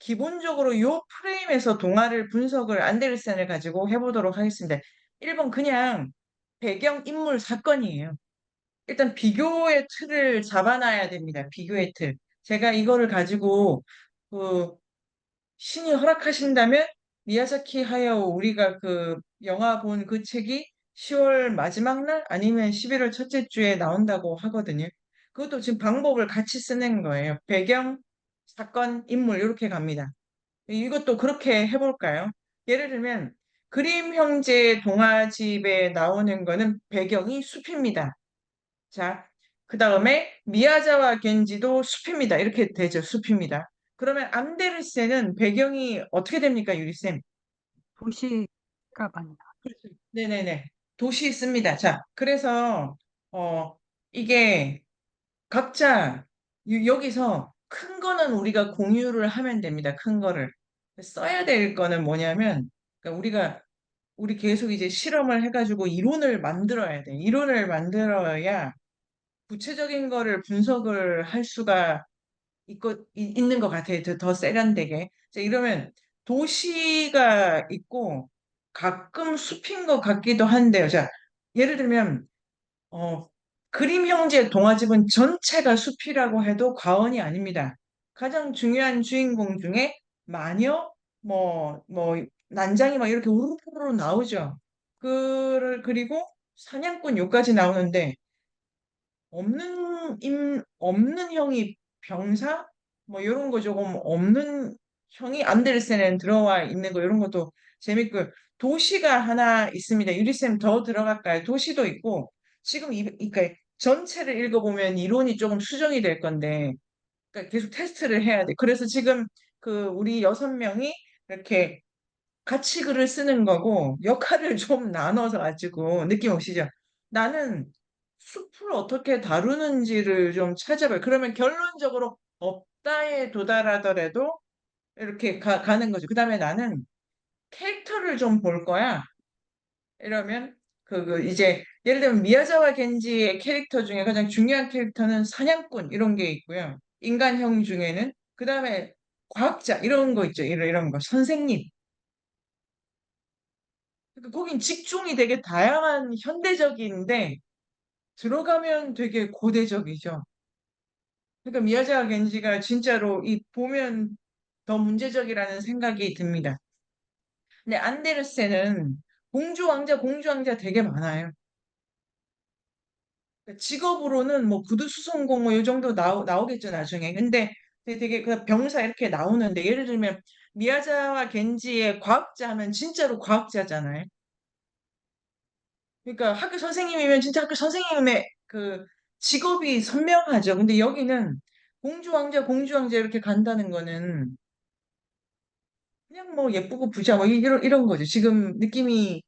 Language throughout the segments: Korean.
기본적으로 요 프레임에서 동화를 분석을 안데르센을 가지고 해보도록 하겠습니다. 1번 그냥 배경 인물 사건이에요. 일단 비교의 틀을 잡아놔야 됩니다. 비교의 틀. 제가 이거를 가지고 그 신이 허락하신다면 미야자키 하야오 우리가 그 영화 본 그 책이 10월 마지막 날 아니면 11월 첫째 주에 나온다고 하거든요. 그것도 지금 방법을 같이 쓰는 거예요. 배경, 사건, 인물 이렇게 갑니다. 이것도 그렇게 해볼까요? 예를 들면 그림 형제 동화집에 나오는 거는 배경이 숲입니다. 자, 그 다음에 미야자와 겐지도 숲입니다. 이렇게 되죠. 숲입니다. 그러면 안데르센은 배경이 어떻게 됩니까, 유리쌤? 도시가 많이 나. 그렇죠. 네네네. 도시 있습니다. 자, 그래서 어 이게 각자 여기서 큰 거는 우리가 공유를 하면 됩니다. 큰 거를 써야 될 거는 뭐냐면 그러니까 우리 계속 이제 실험을 해가지고 이론을 만들어야 돼. 이론을 만들어야 구체적인 거를 분석을 할 수가 있는 것 같아요. 더 세련되게. 자, 이러면 도시가 있고 가끔 숲인 것 같기도 한데요. 자, 예를 들면, 어, 그림 형제 동화집은 전체가 숲이라고 해도 과언이 아닙니다. 가장 중요한 주인공 중에 마녀, 난장이 막 이렇게 우르르 나오죠. 그리고 사냥꾼 요까지 나오는데, 없는 형이 병사? 뭐 이런 거 조금 없는 형이 안데르센에 들어와 있는 거 이런 것도 재밌고 도시가 하나 있습니다. 유리쌤 더 들어갈까요? 도시도 있고 지금 그러니까 전체를 읽어보면 이론이 조금 수정이 될 건데 그러니까 계속 테스트를 해야 돼. 그래서 지금 그 우리 6명이 이렇게 같이 글을 쓰는 거고 역할을 좀 나눠서 가지고 느낌 오시죠? 나는 숲을 어떻게 다루는지를 좀 찾아봐요. 그러면 결론적으로 없다에 도달하더라도 이렇게 가는 거죠. 그 다음에 나는 캐릭터를 좀 볼 거야. 이러면 이제 예를 들면 미야자와 겐지의 캐릭터 중에 가장 중요한 캐릭터는 사냥꾼 이런 게 있고요. 인간형 중에는 그 다음에 과학자 이런 거 있죠. 이런 거 선생님 그러니까 거긴 직종이 되게 다양한 현대적인데 들어가면 되게 고대적이죠. 그러니까 미야자와 겐지가 진짜로 이 보면 더 문제적이라는 생각이 듭니다. 근데 안데르센은 공주 왕자 되게 많아요. 그러니까 직업으로는 뭐 구두수성공 뭐 이 정도 나오겠죠 나중에. 근데 되게 그 병사 이렇게 나오는데 예를 들면 미야자와 겐지의 과학자 하면 진짜로 과학자잖아요. 그러니까 학교 선생님이면 진짜 학교 선생님의 그 직업이 선명하죠. 근데 여기는 공주 왕자 이렇게 간다는 거는 그냥 뭐 예쁘고 부자 뭐 이런 거죠. 지금 느낌이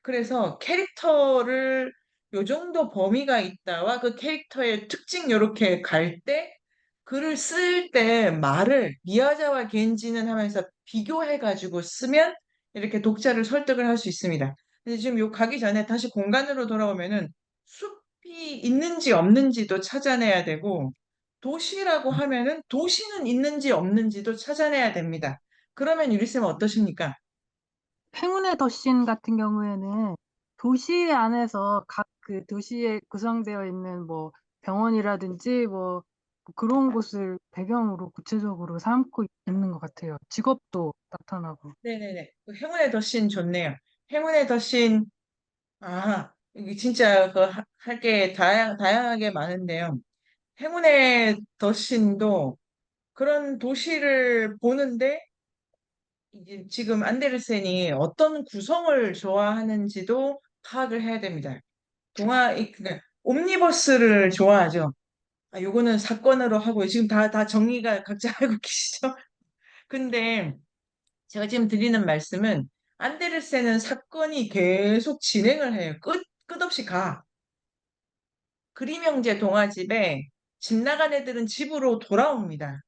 그래서 캐릭터를 요 정도 범위가 있다와 그 캐릭터의 특징 요렇게 갈 때 글을 쓸 때 말을 미야자와 겐지는 하면서 비교해가지고 쓰면 이렇게 독자를 설득을 할 수 있습니다. 근데 지금 요 가기 전에 다시 공간으로 돌아오면은 숲이 있는지 없는지도 찾아내야 되고 도시라고 하면은 도시는 있는지 없는지도 찾아내야 됩니다. 그러면 유리쌤 어떠십니까? 행운의 덧신 같은 경우에는 도시 안에서 각 그 도시에 구성되어 있는 뭐 병원이라든지 뭐 그런 곳을 배경으로 구체적으로 삼고 있는 것 같아요. 직업도 나타나고. 네네네. 그 행운의 덧신 좋네요. 행운의 덧신, 이게 진짜 할 게 다양하게 많은데요. 행운의 덧신도 그런 도시를 보는데, 이제 지금 안데르센이 어떤 구성을 좋아하는지도 파악을 해야 됩니다. 그러니까 옴니버스를 좋아하죠. 요거는 사건으로 하고, 지금 다 정리가 각자 알고 계시죠? 근데 제가 지금 드리는 말씀은 안데르센은 사건이 계속 진행을 해요. 끝없이 가. 그림 형제 동화집에 집 나간 애들은 집으로 돌아옵니다.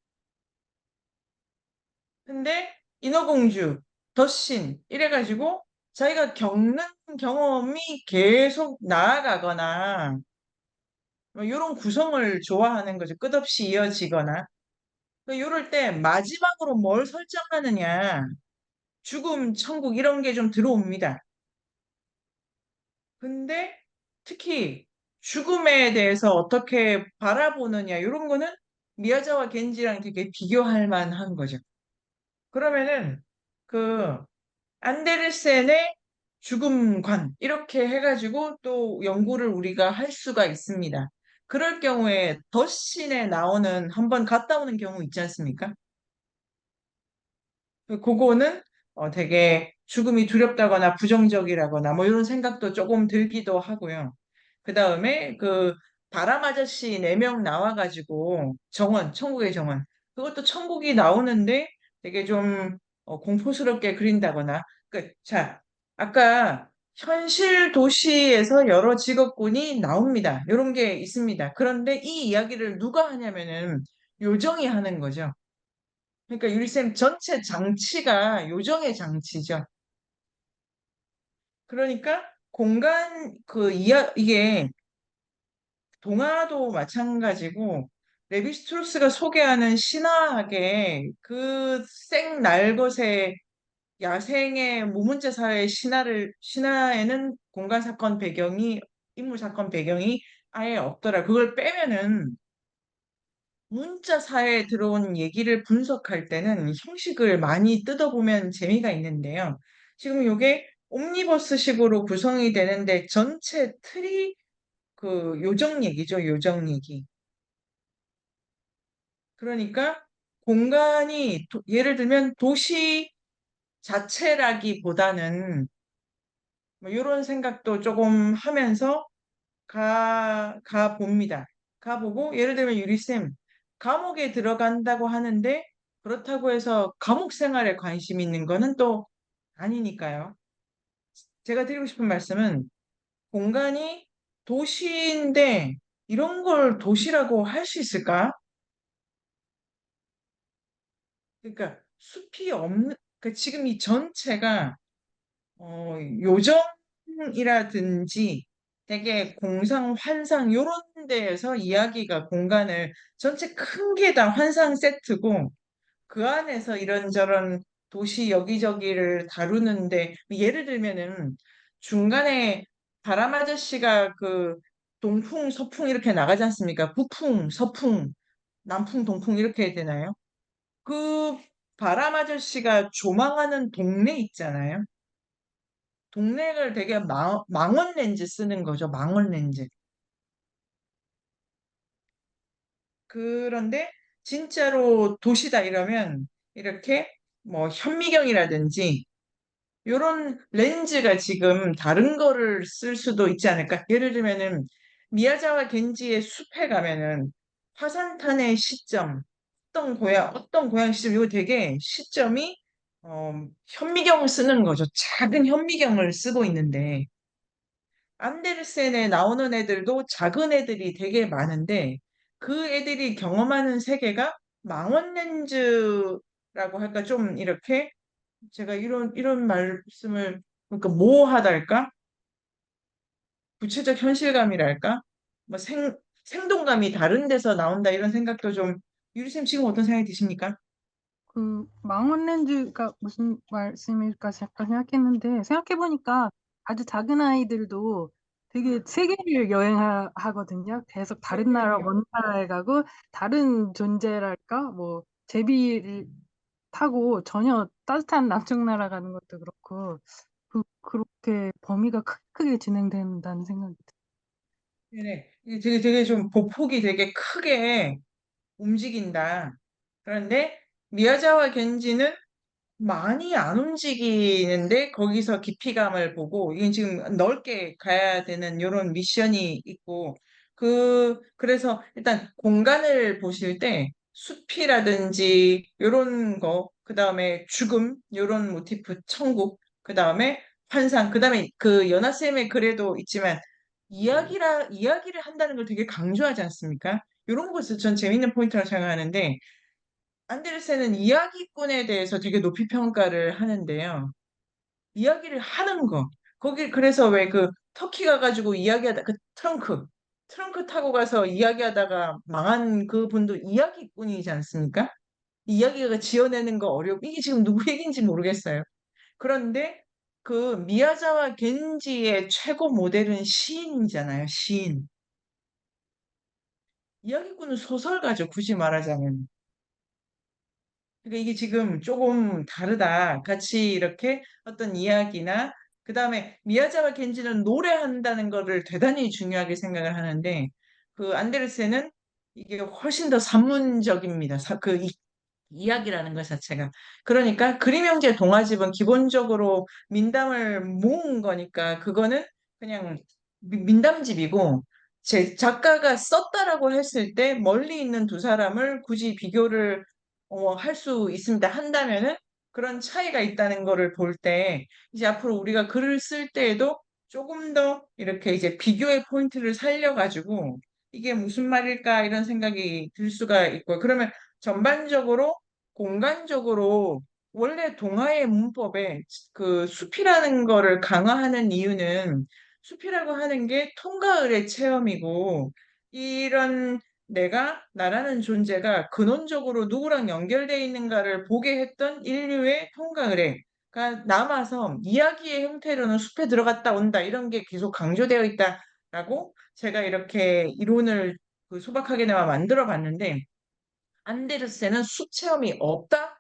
근데 인어공주, 덧신 이래가지고 자기가 겪는 경험이 계속 나아가거나 뭐 이런 구성을 좋아하는 거죠. 끝없이 이어지거나. 이럴 때 마지막으로 뭘 설정하느냐. 죽음, 천국 이런 게 좀 들어옵니다. 근데 특히 죽음에 대해서 어떻게 바라보느냐 이런 거는 미야자와 겐지랑 되게 비교할 만한 거죠. 그러면은 그 안데르센의 죽음관 이렇게 해가지고 또 연구를 우리가 할 수가 있습니다. 그럴 경우에 덧신에 나오는 한번 갔다 오는 경우 있지 않습니까? 그거는 되게 죽음이 두렵다거나 부정적이라거나 뭐 이런 생각도 조금 들기도 하고요. 그 다음에 그 바람 아저씨 4명 나와가지고 정원, 천국의 정원. 그것도 천국이 나오는데 되게 좀 공포스럽게 그린다거나. 자, 아까 현실 도시에서 여러 직업군이 나옵니다. 이런 게 있습니다. 그런데 이 이야기를 누가 하냐면은 요정이 하는 거죠. 그러니까 유리쌤 전체 장치가 요정의 장치죠. 그러니까 공간 이게 동화도 마찬가지고 레비스트루스가 소개하는 신화학의 그 생날것의 야생의 무문제 사회의 신화에는 공간 사건 배경이 인물 사건 배경이 아예 없더라. 그걸 빼면은 문자 사회에 들어온 얘기를 분석할 때는 형식을 많이 뜯어보면 재미가 있는데요. 지금 이게 옴니버스식으로 구성이 되는데 전체 틀이 그 요정 얘기죠, 요정 얘기. 그러니까 공간이 예를 들면 도시 자체라기보다는 뭐 이런 생각도 조금 하면서 가 봅니다. 가 보고 예를 들면 유리쌤 감옥에 들어간다고 하는데 그렇다고 해서 감옥 생활에 관심 있는 거는 또 아니니까요. 제가 드리고 싶은 말씀은 공간이 도시인데 이런 걸 도시라고 할 수 있을까? 그러니까 숲이 없는 그러니까 지금 이 전체가 요정이라든지 되게 공상, 환상 요런 데에서 이야기가 공간을 전체 큰 게 다 환상 세트고 그 안에서 이런저런 도시 여기저기를 다루는데 예를 들면은 중간에 바람 아저씨가 그 동풍, 서풍 이렇게 나가지 않습니까? 북풍, 서풍, 남풍, 동풍 이렇게 해야 되나요? 그 바람 아저씨가 조망하는 동네 있잖아요. 동네를 되게 망원 렌즈 쓰는 거죠. 망원 렌즈. 그런데 진짜로 도시다 이러면 이렇게 뭐 현미경이라든지 이런 렌즈가 지금 다른 거를 쓸 수도 있지 않을까? 예를 들면은 미야자와 겐지의 숲에 가면은 화산탄의 시점, 어떤 고향 시점, 이거 되게 시점이 현미경을 쓰는 거죠. 작은 현미경을 쓰고 있는데 안데르센에 나오는 애들도 작은 애들이 되게 많은데 그 애들이 경험하는 세계가 망원 렌즈라고 할까 좀 이렇게 제가 이런 말씀을 그러니까 모호하달까 구체적 현실감이랄까 뭐 생동감이 다른 데서 나온다 이런 생각도 좀 유리쌤 지금 어떤 생각이 드십니까? 그 망원 렌즈가 무슨 말씀일까 잠깐 생각했는데 생각해보니까 아주 작은 아이들도 되게 세계를 여행하거든요. 계속 다른 나라, 그럼요. 먼 나라에 가고 다른 존재랄까 뭐 제비를 타고 전혀 따뜻한 남쪽 나라 가는 것도 그렇고 그렇게 범위가 크게 진행된다는 생각이 들어요. 네네. 이게 되게 좀 보폭이 되게 크게 움직인다. 그런데 미야자와 겐지는 많이 안 움직이는데 거기서 깊이감을 보고 이건 지금 넓게 가야 되는 이런 미션이 있고 그래서 일단 공간을 보실 때 숲이라든지 이런 거 그다음에 죽음 이런 모티프 천국 그다음에 환상 그다음에 그 연하쌤의 글에도 있지만 이야기를 한다는 걸 되게 강조하지 않습니까? 이런 것을 전 재밌는 포인트라고 생각하는데 안데르센은 이야기꾼에 대해서 되게 높이 평가를 하는데요. 이야기를 하는 거. 거기 그래서 왜 그 터키 가가지고 이야기하다 그 트렁크 타고 가서 이야기하다가 망한 그 분도 이야기꾼이지 않습니까? 이야기가 지어내는 거 어려워. 이게 지금 누구 얘기인지 모르겠어요. 그런데 그 미야자와 겐지의 최고 모델은 시인이잖아요. 시인. 이야기꾼은 소설가죠. 굳이 말하자면. 그러니까 이게 지금 조금 다르다. 같이 이렇게 어떤 이야기나 그다음에 미야자와 켄지는 노래한다는 거를 대단히 중요하게 생각을 하는데 그 안데르센은 이게 훨씬 더 산문적입니다. 이야기라는 것 자체가. 그러니까 그림 형제 동화집은 기본적으로 민담을 모은 거니까 그거는 그냥 민담집이고 제 작가가 썼다라고 했을 때 멀리 있는 두 사람을 굳이 비교를 할 수 있습니다. 한다면은 그런 차이가 있다는 거를 볼 때 이제 앞으로 우리가 글을 쓸 때에도 조금 더 이렇게 이제 비교의 포인트를 살려가지고 이게 무슨 말일까 이런 생각이 들 수가 있고요. 그러면 전반적으로 공간적으로 원래 동화의 문법에 그 숲이라는 거를 강화하는 이유는 숲이라고 하는 게 통가을의 체험이고 이런 나라는 존재가 근원적으로 누구랑 연결되어 있는가를 보게 했던 인류의 통가을에가 남아서 이야기의 형태로는 숲에 들어갔다 온다 이런 게 계속 강조되어 있다라고 제가 이렇게 이론을 그 소박하게나마 만들어 봤는데 안데르센은 숲 체험이 없다?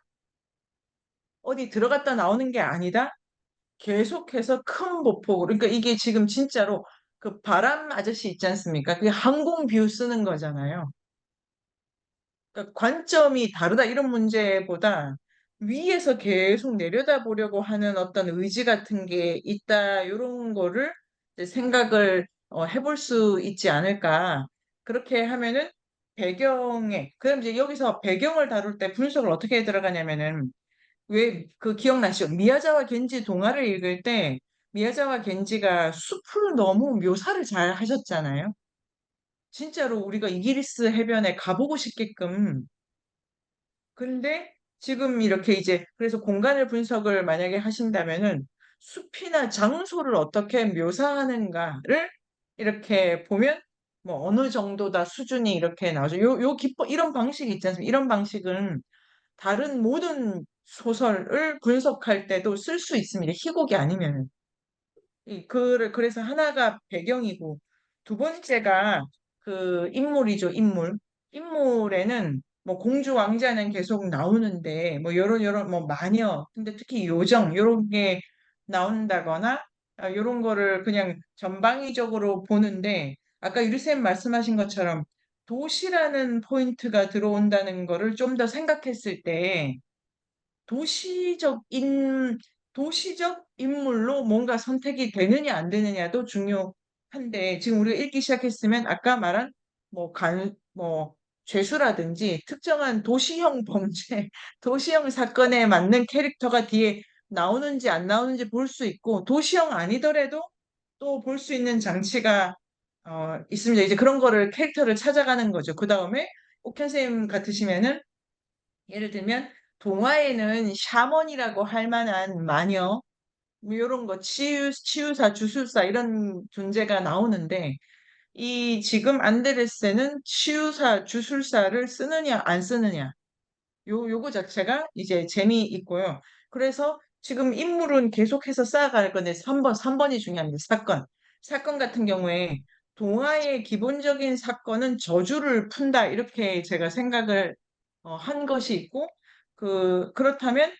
어디 들어갔다 나오는 게 아니다? 계속해서 큰 보폭으로. 그러니까 이게 지금 진짜로 그 바람 아저씨 있지 않습니까? 그게 항공 뷰 쓰는 거잖아요. 그러니까 관점이 다르다 이런 문제보다 위에서 계속 내려다보려고 하는 어떤 의지 같은 게 있다 이런 거를 이제 생각을 해볼 수 있지 않을까. 그렇게 하면은 그럼 이제 여기서 배경을 다룰 때 분석을 어떻게 들어가냐면은 왜 그 기억나시죠? 미야자와 겐지 동화를 읽을 때 미야자와 겐지가 숲을 너무 묘사를 잘 하셨잖아요. 진짜로 우리가 이기리스 해변에 가보고 싶게끔. 근데 지금 이렇게 이제 그래서 공간을 분석을 만약에 하신다면은 숲이나 장소를 어떻게 묘사하는가를 이렇게 보면 뭐 어느 정도다 수준이 이렇게 나오죠. 이런 방식이 있지 않습니까? 이런 방식은 다른 모든 소설을 분석할 때도 쓸 수 있습니다. 희곡이 아니면은. 그래서 하나가 배경이고, 두 번째가 그 인물이죠, 인물. 인물에는 뭐 공주 왕자는 계속 나오는데, 뭐 요런 뭐 마녀, 근데 특히 요정, 요런 게 나온다거나, 요런 거를 그냥 전방위적으로 보는데, 아까 유리쌤 말씀하신 것처럼 도시라는 포인트가 들어온다는 거를 좀 더 생각했을 때, 도시적 인, 도시적 인물로 뭔가 선택이 되느냐 안 되느냐도 중요한데 지금 우리가 읽기 시작했으면 아까 말한 뭐 죄수라든지 특정한 도시형 범죄, 도시형 사건에 맞는 캐릭터가 뒤에 나오는지 안 나오는지 볼 수 있고 도시형 아니더라도 또 볼 수 있는 장치가 있습니다. 이제 그런 거를 캐릭터를 찾아가는 거죠. 그 다음에 옥현 선생님 같으시면은 예를 들면 동화에는 샤먼이라고 할 만한 마녀 뭐 이런 거 치유사 주술사 이런 존재가 나오는데 이 지금 안데르센은 치유사 주술사를 쓰느냐 안 쓰느냐 요거 자체가 이제 재미있고요. 그래서 지금 인물은 계속해서 쌓아갈 건데 3번이 중요합니다. 사건 같은 경우에 동화의 기본적인 사건은 저주를 푼다 이렇게 제가 생각을 한 것이 있고 그렇다면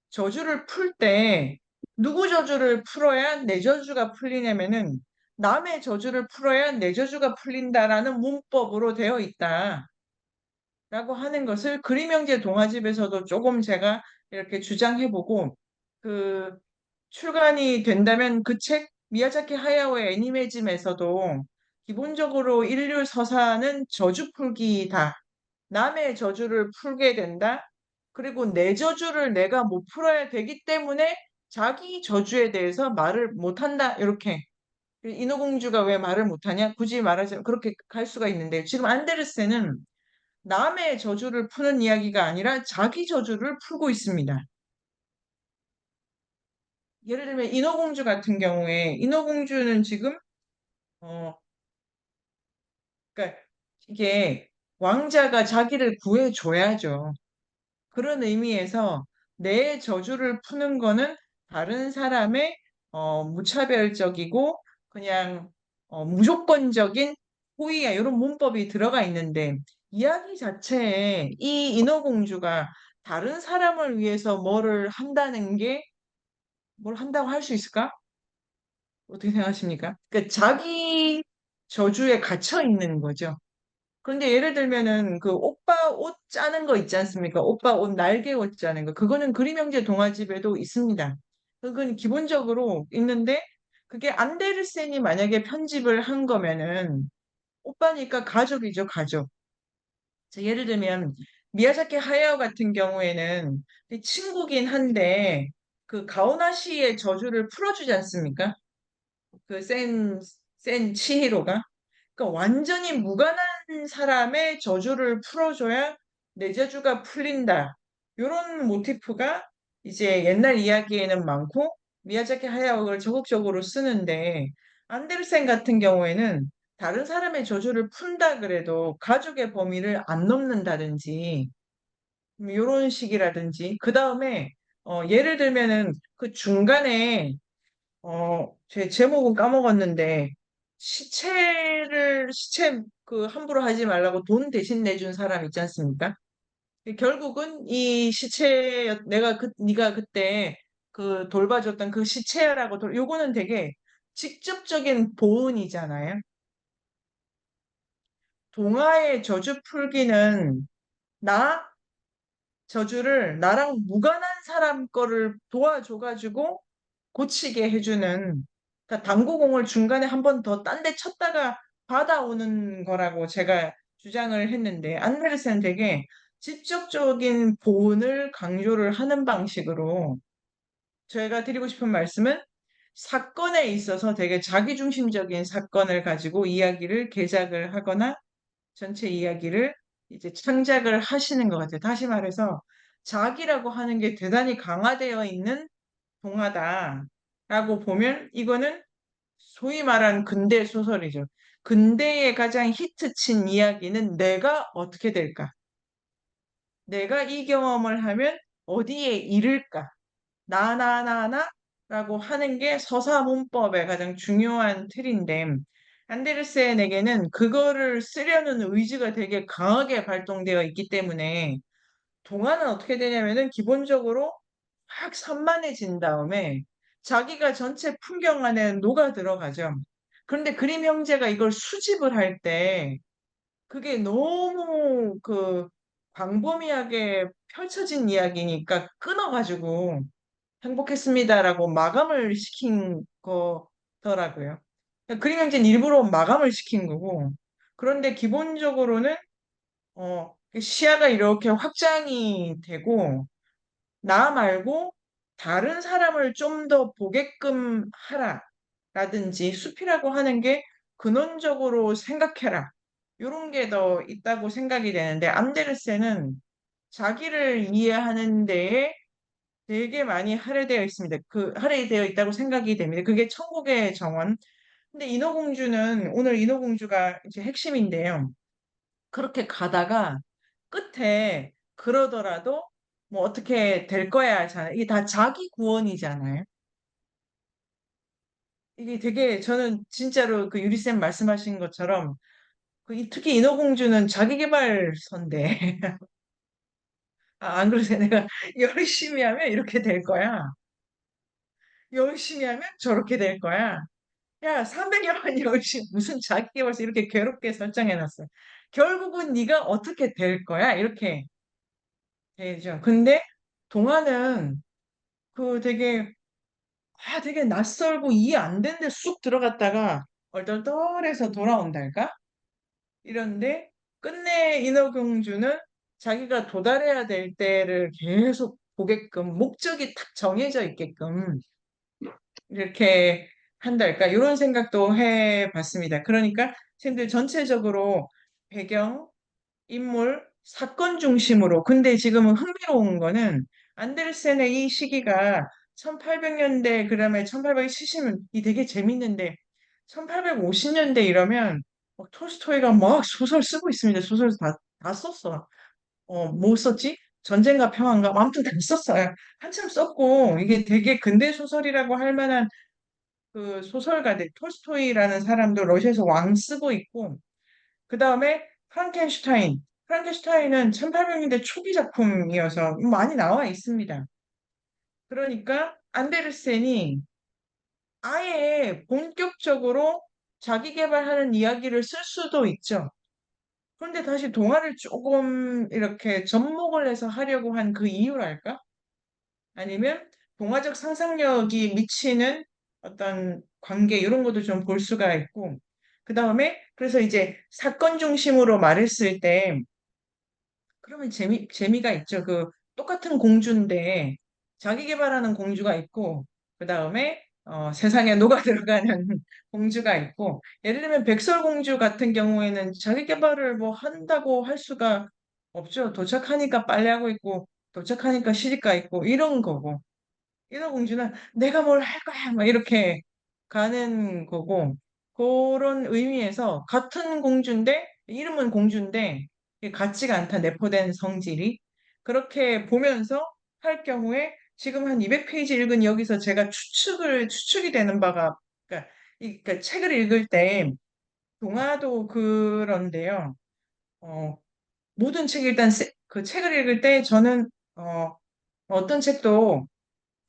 저주를 풀 때 누구 저주를 풀어야 내 저주가 풀리냐면은 남의 저주를 풀어야 내 저주가 풀린다라는 문법으로 되어 있다. 라고 하는 것을 그림형제 동화집에서도 조금 제가 이렇게 주장해보고 그 출간이 된다면 그 책 미야자키 하야오의 애니메이즘에서도 기본적으로 인류 서사는 저주 풀기다. 남의 저주를 풀게 된다. 그리고 내 저주를 내가 못 풀어야 되기 때문에 자기 저주에 대해서 말을 못한다. 이렇게 인어공주가 왜 말을 못하냐? 굳이 말하자면 그렇게 갈 수가 있는데 지금 안데르센은 남의 저주를 푸는 이야기가 아니라 자기 저주를 풀고 있습니다. 예를 들면 인어공주 같은 경우에 인어공주는 지금 어 그러니까 이게 왕자가 자기를 구해줘야죠. 그런 의미에서 내 저주를 푸는 거는 다른 사람의 무차별적이고 그냥 무조건적인 호의야 이런 문법이 들어가 있는데 이야기 자체에 이 인어공주가 다른 사람을 위해서 뭐를 한다는 게 뭘 한다고 할 수 있을까? 어떻게 생각하십니까? 그러니까 자기 저주에 갇혀 있는 거죠. 그런데 예를 들면은 그 오빠 옷 짜는 거 있지 않습니까? 오빠 옷 날개 옷 짜는 거. 그거는 그림형제 동화집에도 있습니다. 그건 기본적으로 있는데 그게 안데르센이 만약에 편집을 한 거면은 오빠니까 가족이죠, 가족. 예를 들면 미야자키 하야오 같은 경우에는 친구긴 한데 그 가오나시의 저주를 풀어주지 않습니까? 그 센 치히로가. 그러니까 완전히 무관한 사람의 저주를 풀어줘야 내 저주가 풀린다. 이런 모티프가 이제 옛날 이야기에는 많고 미야자키 하야오를 적극적으로 쓰는데 안데르센 같은 경우에는 다른 사람의 저주를 푼다 그래도 가족의 범위를 안 넘는다든지 이런 식이라든지 그 다음에 예를 들면은 그 중간에 제 제목은 까먹었는데, 시체 그 함부로 하지 말라고 돈 대신 내준 사람 있지 않습니까? 결국은 이 시체, 네가 그때 그 돌봐줬던 그 시체라고, 요거는 되게 직접적인 보은이잖아요. 동화의 저주 풀기는 나 저주를 나랑 무관한 사람 거를 도와줘가지고 고치게 해주는 그러니까 당구공을 중간에 한 번 더 딴 데 쳤다가 받아오는 거라고 제가 주장을 했는데 안데르센 되게 직접적인 보온을 강조를 하는 방식으로 제가 드리고 싶은 말씀은 사건에 있어서 되게 자기중심적인 사건을 가지고 이야기를 개작을 하거나 전체 이야기를 이제 창작을 하시는 것 같아요. 다시 말해서 자기라고 하는 게 대단히 강화되어 있는 동화다라고 보면 이거는 소위 말하는 근대 소설이죠. 근대의 가장 히트친 이야기는 내가 어떻게 될까? 내가 이 경험을 하면 어디에 이를까? 나라고 하는 게 서사 문법의 가장 중요한 틀인데 안데르센에게는 그거를 쓰려는 의지가 되게 강하게 발동되어 있기 때문에 동화는 어떻게 되냐면은 기본적으로 확 산만해진 다음에 자기가 전체 풍경 안에 녹아 들어가죠. 그런데 그림 형제가 이걸 수집을 할 때 그게 너무 그 광범위하게 펼쳐진 이야기니까 끊어가지고 행복했습니다라고 마감을 시킨 거더라고요. 그림 형제는 일부러 마감을 시킨 거고 그런데 기본적으로는 시야가 이렇게 확장이 되고 나 말고 다른 사람을 좀 더 보게끔 하라. 라든지 숲이라고 하는 게 근원적으로 생각해라. 이런 게 더 있다고 생각이 되는데 안데르센은 자기를 이해하는 데에 되게 많이 할애되어 있습니다. 할애되어 있다고 생각이 됩니다. 그게 천국의 정원. 근데 인어공주는 오늘 인어공주가 이제 핵심인데요. 그렇게 가다가 끝에 그러더라도 뭐 어떻게 될 거야 하잖아요. 이게 다 자기 구원이잖아요. 이게 되게 저는 진짜로 그 유리쌤 말씀하신 것처럼 특히 인어공주는 자기계발서인데 안 그러세요? 내가 열심히 하면 이렇게 될 거야. 열심히 하면 저렇게 될 거야. 야, 300여 번 열심히 무슨 자기계발서 이렇게 괴롭게 설정해놨어요. 결국은 네가 어떻게 될 거야? 이렇게 되죠. 근데 동화는 되게 낯설고 이해 안 되는데 쑥 들어갔다가 얼떨떨해서 돌아온달까? 이런데 끝내 인어공주는 자기가 도달해야 될 때를 계속 보게끔 목적이 탁 정해져 있게끔 이렇게 한달까? 이런 생각도 해봤습니다. 그러니까 선생님들 전체적으로 배경, 인물, 사건 중심으로. 근데 지금은 흥미로운 거는 안데르센의 이 시기가 1800년대, 그다음에 1870이 되게 재밌는데 1850년대 이러면 막 톨스토이가 막 소설 쓰고 있습니다. 소설 다 썼어. 뭐 썼지? 전쟁과 평화인가 뭐 아무튼 다 썼어요. 한참 썼고 이게 되게 근대 소설이라고 할 만한 그 소설가들 톨스토이라는 사람도 러시아에서 왕 쓰고 있고 그 다음에 프랑켄슈타인. 프랑켄슈타인은 1800년대 초기 작품이어서 많이 나와 있습니다. 그러니까 안데르센이 아예 본격적으로 자기 개발하는 이야기를 쓸 수도 있죠. 그런데 다시 동화를 조금 이렇게 접목을 해서 하려고 한 그 이유랄까? 아니면 동화적 상상력이 미치는 어떤 관계 이런 것도 좀 볼 수가 있고 그 다음에 그래서 이제 사건 중심으로 말했을 때 그러면 재미가 있죠. 그 똑같은 공주인데 자기 개발하는 공주가 있고 그 다음에 세상에 녹아 들어가는 공주가 있고 예를 들면 백설공주 같은 경우에는 자기 개발을 뭐 한다고 할 수가 없죠. 도착하니까 빨래하고 있고 도착하니까 시집가 있고 이런 거고 인어공주는 내가 뭘 할 거야 막 이렇게 가는 거고 그런 의미에서 같은 공주인데 이름은 공주인데 이게 같지가 않다 내포된 성질이 그렇게 보면서 할 경우에 지금 한 200페이지 읽은 여기서 제가 추측이 되는 바가 그러니까, 그러니까 책을 읽을 때 동화도 그런데요. 어, 모든 책 일단 그 책을 읽을 때 저는 어떤 책도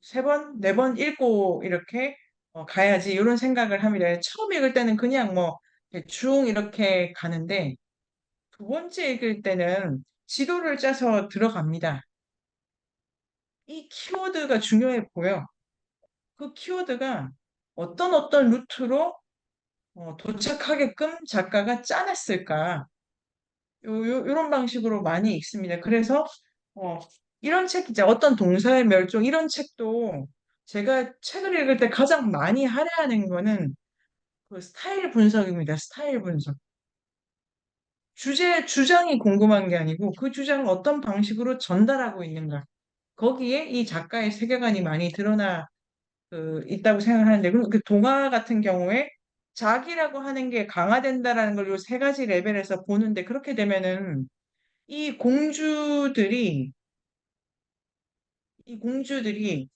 세 번, 네 번 읽고 이렇게 가야지 이런 생각을 합니다. 처음 읽을 때는 그냥 뭐 대충 이렇게 가는데 두 번째 읽을 때는 지도를 짜서 들어갑니다. 이 키워드가 중요해 보여. 그 키워드가 어떤 루트로 도착하게끔 작가가 짜냈을까? 요런 방식으로 많이 읽습니다. 그래서 어, 이런 책, 이제 어떤 동사의 멸종 이런 책도 제가 책을 읽을 때 가장 많이 할애하는 거는 그 스타일 분석입니다. 스타일 분석. 주장이 궁금한 게 아니고 그 주장을 어떤 방식으로 전달하고 있는가. 거기에 이 작가의 세계관이 많이 드러나 있다고 생각하는데 그 동화 같은 경우에 자기라고 하는 게 강화된다라는 걸 요 세 가지 레벨에서 보는데 그렇게 되면은 이 공주들이 이 공주들이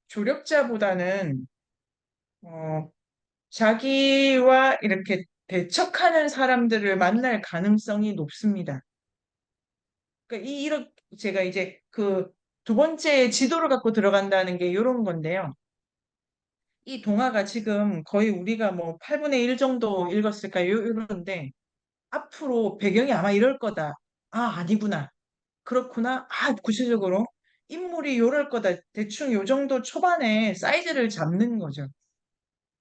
조력자보다는 어, 자기와 이렇게 대척하는 사람들을 만날 가능성이 높습니다. 그러니까 이런 제가 이제 그 두 번째 지도를 갖고 들어간다는 게 이런 건데요. 이 동화가 지금 거의 우리가 뭐 8분의 1 정도 읽었을까 요런데 앞으로 배경이 아마 이럴 거다. 아, 아니구나. 그렇구나. 아, 구체적으로 인물이 요럴 거다. 대충 요 정도 초반에 사이즈를 잡는 거죠.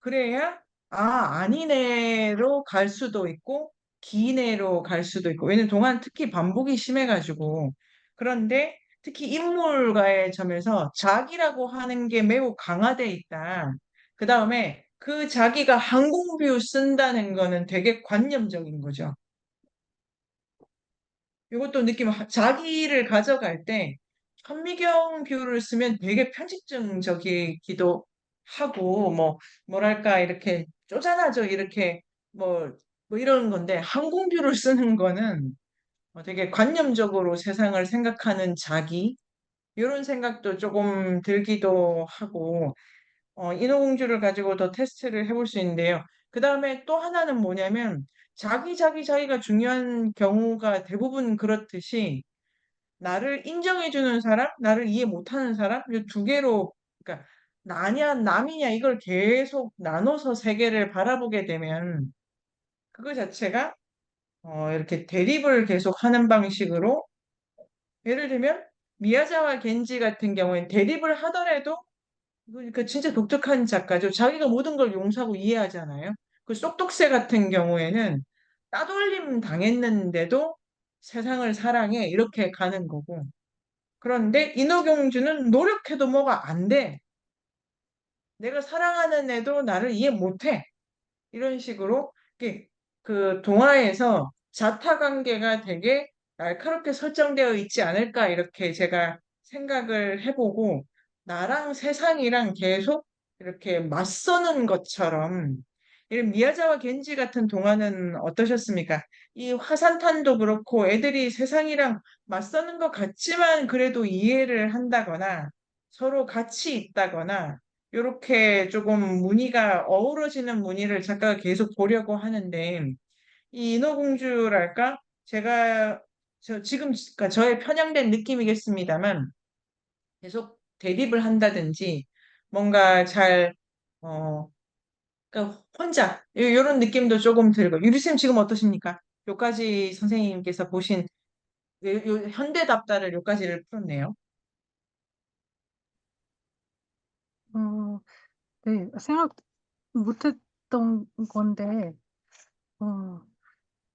그래야 아니네로 갈 수도 있고 기네로 갈 수도 있고 왜냐면 동안 특히 반복이 심해가지고 그런데 특히 인물과의 점에서 자기라고 하는 게 매우 강화돼 있다. 그 다음에 그 자기가 항공뷰 쓴다는 거는 되게 관념적인 거죠. 이것도 자기를 가져갈 때 현미경 뷰를 쓰면 되게 편집증적이기도 하고 뭐랄까 이렇게 쪼잔하죠 이렇게 뭐, 뭐 이런 건데 항공 뷰를 쓰는 거는 되게 관념적으로 세상을 생각하는 자기 이런 생각도 조금 들기도 하고 인어공주를 가지고 더 테스트를 해볼 수 있는데요. 그 다음에 또 하나는 뭐냐면 자기가 중요한 경우가 대부분 그렇듯이 나를 인정해주는 사람, 나를 이해 못하는 사람, 이 두 개로, 그러니까 나냐, 남이냐, 이걸 계속 나눠서 세계를 바라보게 되면 그거 자체가 이렇게 대립을 계속 하는 방식으로 예를 들면 미야자와 겐지 같은 경우엔 대립을 하더라도 그 진짜 독특한 작가죠. 자기가 모든 걸 용서하고 이해하잖아요. 그 쏙독새 같은 경우에는 따돌림 당했는데도 세상을 사랑해 이렇게 가는 거고 그런데 인어공주는 노력해도 뭐가 안 돼. 내가 사랑하는 애도 나를 이해 못해. 이런 식으로 그 동화에서 자타 관계가 되게 날카롭게 설정되어 있지 않을까 이렇게 제가 생각을 해보고 나랑 세상이랑 계속 이렇게 맞서는 것처럼 이런 미야자와 겐지 같은 동화는 어떠셨습니까? 이 화산탄도 그렇고 애들이 세상이랑 맞서는 것 같지만 그래도 이해를 한다거나 서로 같이 있다거나 이렇게 조금 무늬가 어우러지는 무늬를 작가가 계속 보려고 하는데 이 인어공주랄까? 제가 지금 그러니까 저의 편향된 느낌이겠습니다만 계속 대립을 한다든지 뭔가 잘 어, 그러니까 혼자 이런 느낌도 조금 들고 유리쌤 지금 어떠십니까? 요까지 선생님께서 보신 현대답다를 요까지를 풀었네요. 어, 네, 생각 못했던 건데, 어,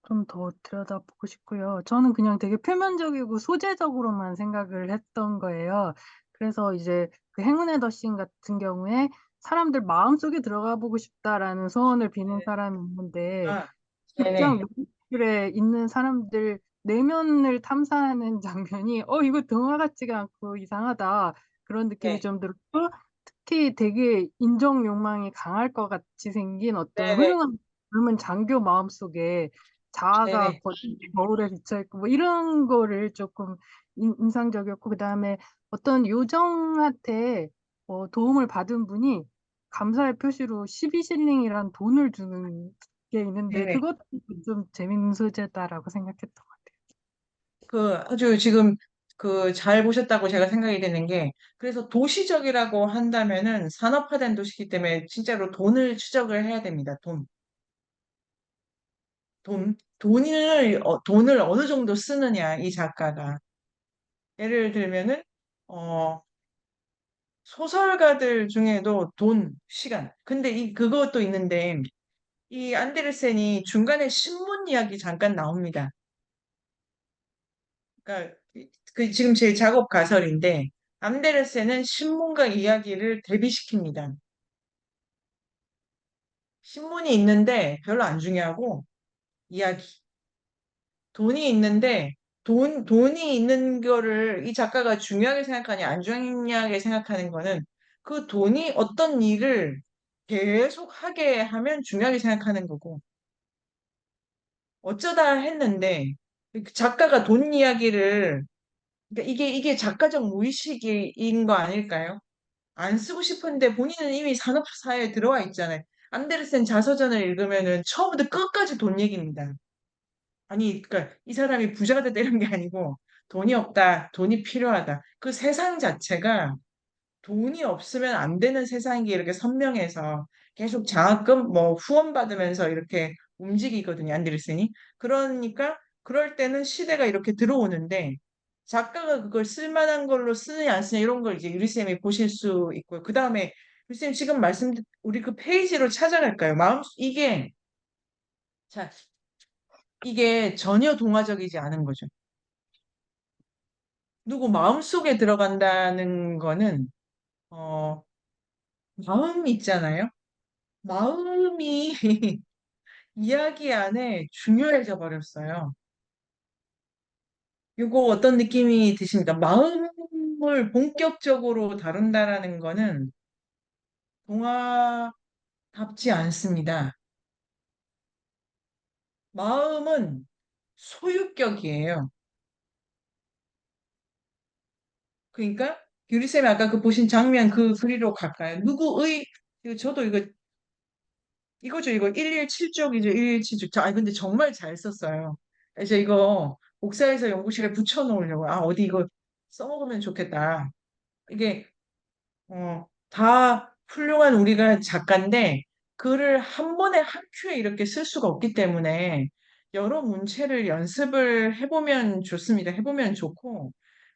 좀 더 들여다보고 싶고요. 저는 그냥 되게 표면적이고 소재적으로만 생각을 했던 거예요. 그래서 이제 그 행운의 더신 같은 경우에 사람들 마음속에 들어가 보고 싶다라는 소원을 비는 네. 사람이 있는데 아, 직장 네네, 욕실에 있는 사람들 내면을 탐사하는 장면이 이거 동화 같지가 않고 이상하다. 그런 느낌이 네, 좀 들었고 특히 되게 인정 욕망이 강할 것 같이 생긴 어떤 네네, 훌륭한 젊은 장교 마음속에 자아가 네네, 거울에 비쳐 있고 뭐 이런 거를 조금 인상적이었고 그다음에 어떤 요정한테 도움을 받은 분이 감사의 표시로 12실링이란 돈을 주는 게 있는데 네네. 그것도 좀 재밌는 소재다라고 생각했던 것 같아요. 그 아주 지금 그 잘 보셨다고 제가 생각이 되는 게 그래서 도시적이라고 한다면은 산업화된 도시이기 때문에 진짜로 돈을 추적을 해야 됩니다. 돈을 어느 정도 쓰느냐 이 작가가 예를 들면은 어 소설가들 중에도 돈, 시간. 근데 이 그것도 있는데 이 안데르센이 중간에 신문 이야기 잠깐 나옵니다. 그러니까 그 지금 제 작업 가설인데 안데르센은 신문과 이야기를 대비시킵니다. 신문이 있는데 별로 안 중요하고 이야기. 돈이 있는데 돈이 있는 거를 이 작가가 중요하게 생각하냐 안 중요하게 생각하는 거는 그 돈이 어떤 일을 계속 하게 하면 중요하게 생각하는 거고 어쩌다 했는데 그 작가가 돈 이야기를 그러니까 이게 작가적 무의식인 거 아닐까요? 안 쓰고 싶은데 본인은 이미 산업사회에 들어와 있잖아요. 안데르센 자서전을 읽으면은 처음부터 끝까지 돈 얘기입니다. 아니, 그러니까 이 사람이 부자가 됐다 이런 게 아니고 돈이 없다, 돈이 필요하다. 그 세상 자체가 돈이 없으면 안 되는 세상이 이렇게 선명해서 계속 장학금 뭐 후원 받으면서 이렇게 움직이거든요, 안데르센이. 그러니까 그럴 때는 시대가 이렇게 들어오는데 작가가 그걸 쓸만한 걸로 쓰느냐 안 쓰느냐 이런 걸 이제 유리쌤이 보실 수 있고요. 그 다음에 유리쌤 지금 우리 그 페이지로 찾아갈까요? 자, 이게 전혀 동화적이지 않은 거죠. 누구 마음속에 들어간다는 거는 어, 마음 있잖아요. 마음이 이야기 안에 중요해져 버렸어요. 이거 어떤 느낌이 드십니까? 마음을 본격적으로 다룬다라는 거는 동화답지 않습니다. 마음은 소유격이에요. 그러니까 유리쌤이 아까 그 보신 장면 그 그리로 갈까요? 저도 이거죠. 이거 117쪽이죠. 117쪽. 아니, 근데 정말 잘 썼어요. 이제 이거 복사해서 연구실에 붙여놓으려고. 아, 어디 이거 써먹으면 좋겠다. 이게, 다 훌륭한 우리가 작가인데, 글을 한 번에 한 큐에 이렇게 쓸 수가 없기 때문에, 여러 문체를 연습을 해보면 좋습니다. 해보면 좋고,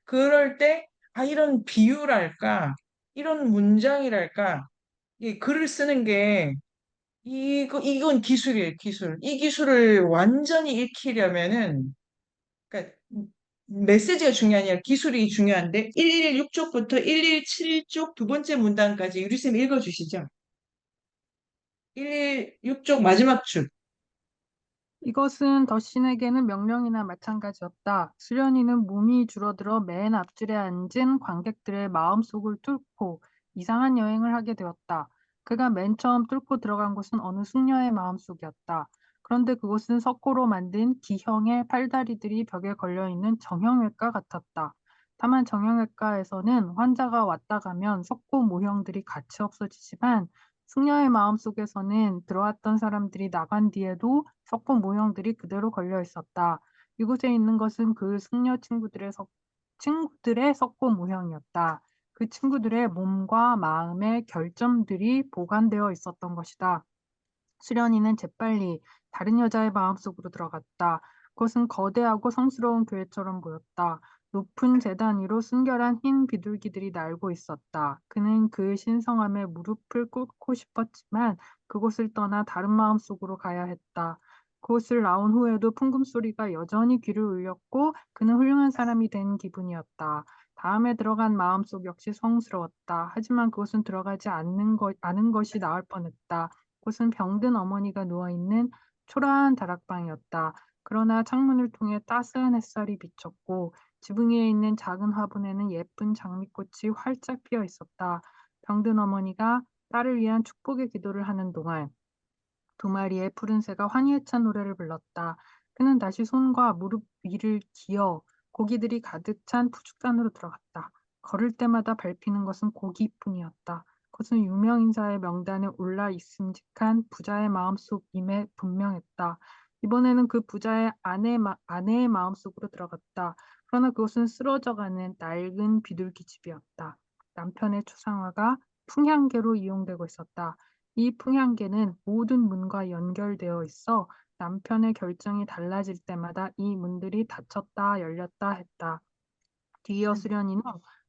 그럴 때, 이런 비유랄까, 이런 문장이랄까, 이 글을 쓰는 게 이건 기술이에요, 기술. 이 기술을 완전히 익히려면은, 그러니까 메시지가 중요한 게 아니라 기술이 중요한데, 116쪽부터 117쪽 두 번째 문단까지 유리쌤 읽어주시죠. 116쪽 마지막 줄. 이것은 더신에게는 명령이나 마찬가지였다. 수련이는 몸이 줄어들어 맨 앞줄에 앉은 관객들의 마음속을 뚫고 이상한 여행을 하게 되었다. 그가 맨 처음 뚫고 들어간 곳은 어느 숙녀의 마음속이었다. 그런데 그곳은 석고로 만든 기형의 팔다리들이 벽에 걸려있는 정형외과 같았다. 다만 정형외과에서는 환자가 왔다 가면 석고 모형들이 같이 없어지지만 숙녀의 마음속에서는 들어왔던 사람들이 나간 뒤에도 석고 모형들이 그대로 걸려 있었다. 이곳에 있는 것은 그 숙녀 친구들의 석고 모형이었다. 그 친구들의 몸과 마음의 결점들이 보관되어 있었던 것이다. 수련이는 재빨리 다른 여자의 마음속으로 들어갔다. 그것은 거대하고 성스러운 교회처럼 보였다. 높은 제단 위로 순결한 흰 비둘기들이 날고 있었다. 그는 그 신성함에 무릎을 꿇고 싶었지만 그곳을 떠나 다른 마음속으로 가야 했다. 그곳을 나온 후에도 풍금 소리가 여전히 귀를 울렸고 그는 훌륭한 사람이 된 기분이었다. 다음에 들어간 마음속 역시 성스러웠다. 하지만 그곳은 들어가지 않은 것이 나을 뻔했다. 그곳은 병든 어머니가 누워있는 초라한 다락방이었다. 그러나 창문을 통해 따스한 햇살이 비쳤고 지붕 위에 있는 작은 화분에는 예쁜 장미꽃이 활짝 피어 있었다. 병든 어머니가 딸을 위한 축복의 기도를 하는 동안 두 마리의 푸른 새가 환희에 찬 노래를 불렀다. 그는 다시 손과 무릎 위를 기어 고기들이 가득 찬 푸죽단으로 들어갔다. 걸을 때마다 밟히는 것은 고기뿐이었다. 그것은 유명 인사의 명단에 올라 있음직한 부자의 마음속임에 분명했다. 이번에는 그 부자의 아내의 마음속으로 들어갔다. 그러나 그것은 쓰러져가는 낡은 비둘기 집이었다. 남편의 추상화가 풍향계로 이용되고 있었다. 이 풍향계는 모든 문과 연결되어 있어 남편의 결정이 달라질 때마다 이 문들이 닫혔다 열렸다 했다. 뒤이어 수련이는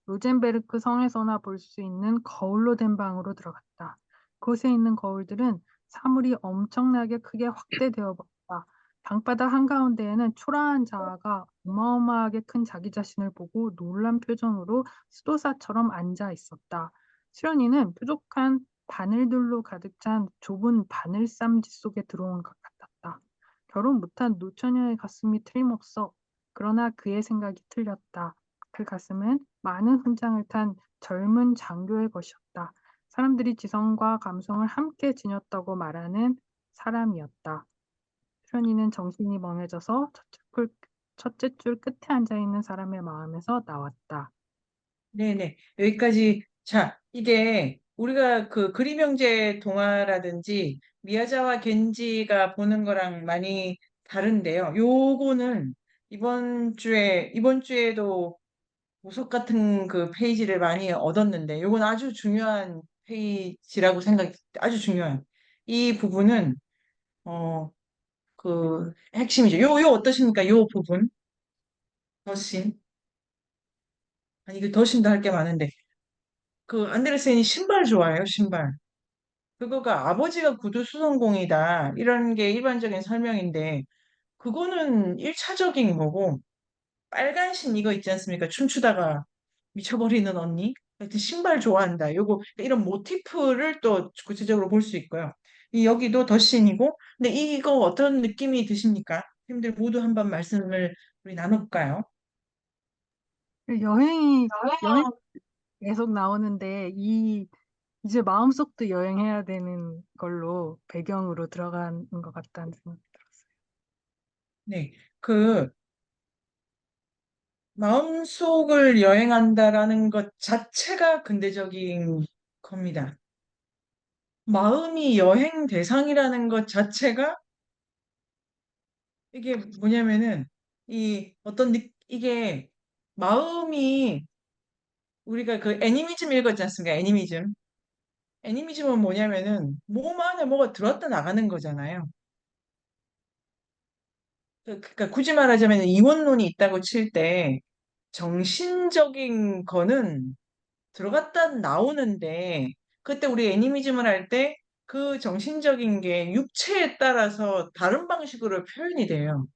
로젠베르크 성에서나 볼 수 있는 거울로 된 방으로 들어갔다. 그곳에 있는 거울들은 사물이 엄청나게 크게 확대되어 보였다. 방바닥 한가운데에는 초라한 자아가 어마어마하게 큰 자기 자신을 보고 놀란 표정으로 수도사처럼 앉아 있었다. 수련이는 뾰족한 바늘들로 가득 찬 좁은 바늘쌈지 속에 들어온 것 같았다. 결혼 못한 노처녀의 가슴이 틀림없어. 그러나 그의 생각이 틀렸다. 그 가슴은 많은 훈장을 탄 젊은 장교의 것이었다. 사람들이 지성과 감성을 함께 지녔다고 말하는 사람이었다. 수련이는 정신이 멍해져서 첫째 줄 끝에 앉아 있는 사람의 마음에서 나왔다. 네네. 여기까지. 자, 이게 우리가 그 그림 형제 동화라든지 미야자와 겐지가 보는 거랑 많이 다른데요. 요거는 이번 주에도 보석 같은 그 페이지를 많이 얻었는데 요건 아주 중요한 페이지라고 아주 중요한. 이 부분은, 어, 그 핵심이죠. 요 어떠십니까? 요 부분. 더신. 아니, 그 더신도 할 게 많은데. 그 안데르센이 신발 좋아해요, 신발. 그거가 아버지가 구두 수선공이다. 이런 게 일반적인 설명인데, 그거는 1차적인 거고, 빨간 신 이거 있지 않습니까? 춤추다가 미쳐버리는 언니? 하여튼 신발 좋아한다. 요거, 이런 모티프를 또 구체적으로 볼 수 있고요. 여기도 더신이고, 근데 이거 어떤 느낌이 드십니까? 팀들 모두 한번 말씀을 우리 나눠볼까요? 여행 계속 나오는데 이제 마음속도 여행해야 되는 걸로 배경으로 들어간 것 같다는 생각이 들었어요. 네. 그, 마음속을 여행한다라는 것 자체가 근대적인 겁니다. 마음이 여행 대상이라는 것 자체가 이게 뭐냐면은 이게 마음이 우리가 그 애니미즘 읽었지 않습니까? 애니미즘. 애니미즘은 뭐냐면은 몸 안에 뭐가 들어왔다 나가는 거잖아요. 그러니까 굳이 말하자면 이원론이 있다고 칠 때 정신적인 거는 들어갔다 나오는데 그때 우리 애니미즘을 할 때 그 정신적인 게 육체에 따라서 다른 방식으로 표현이 돼요.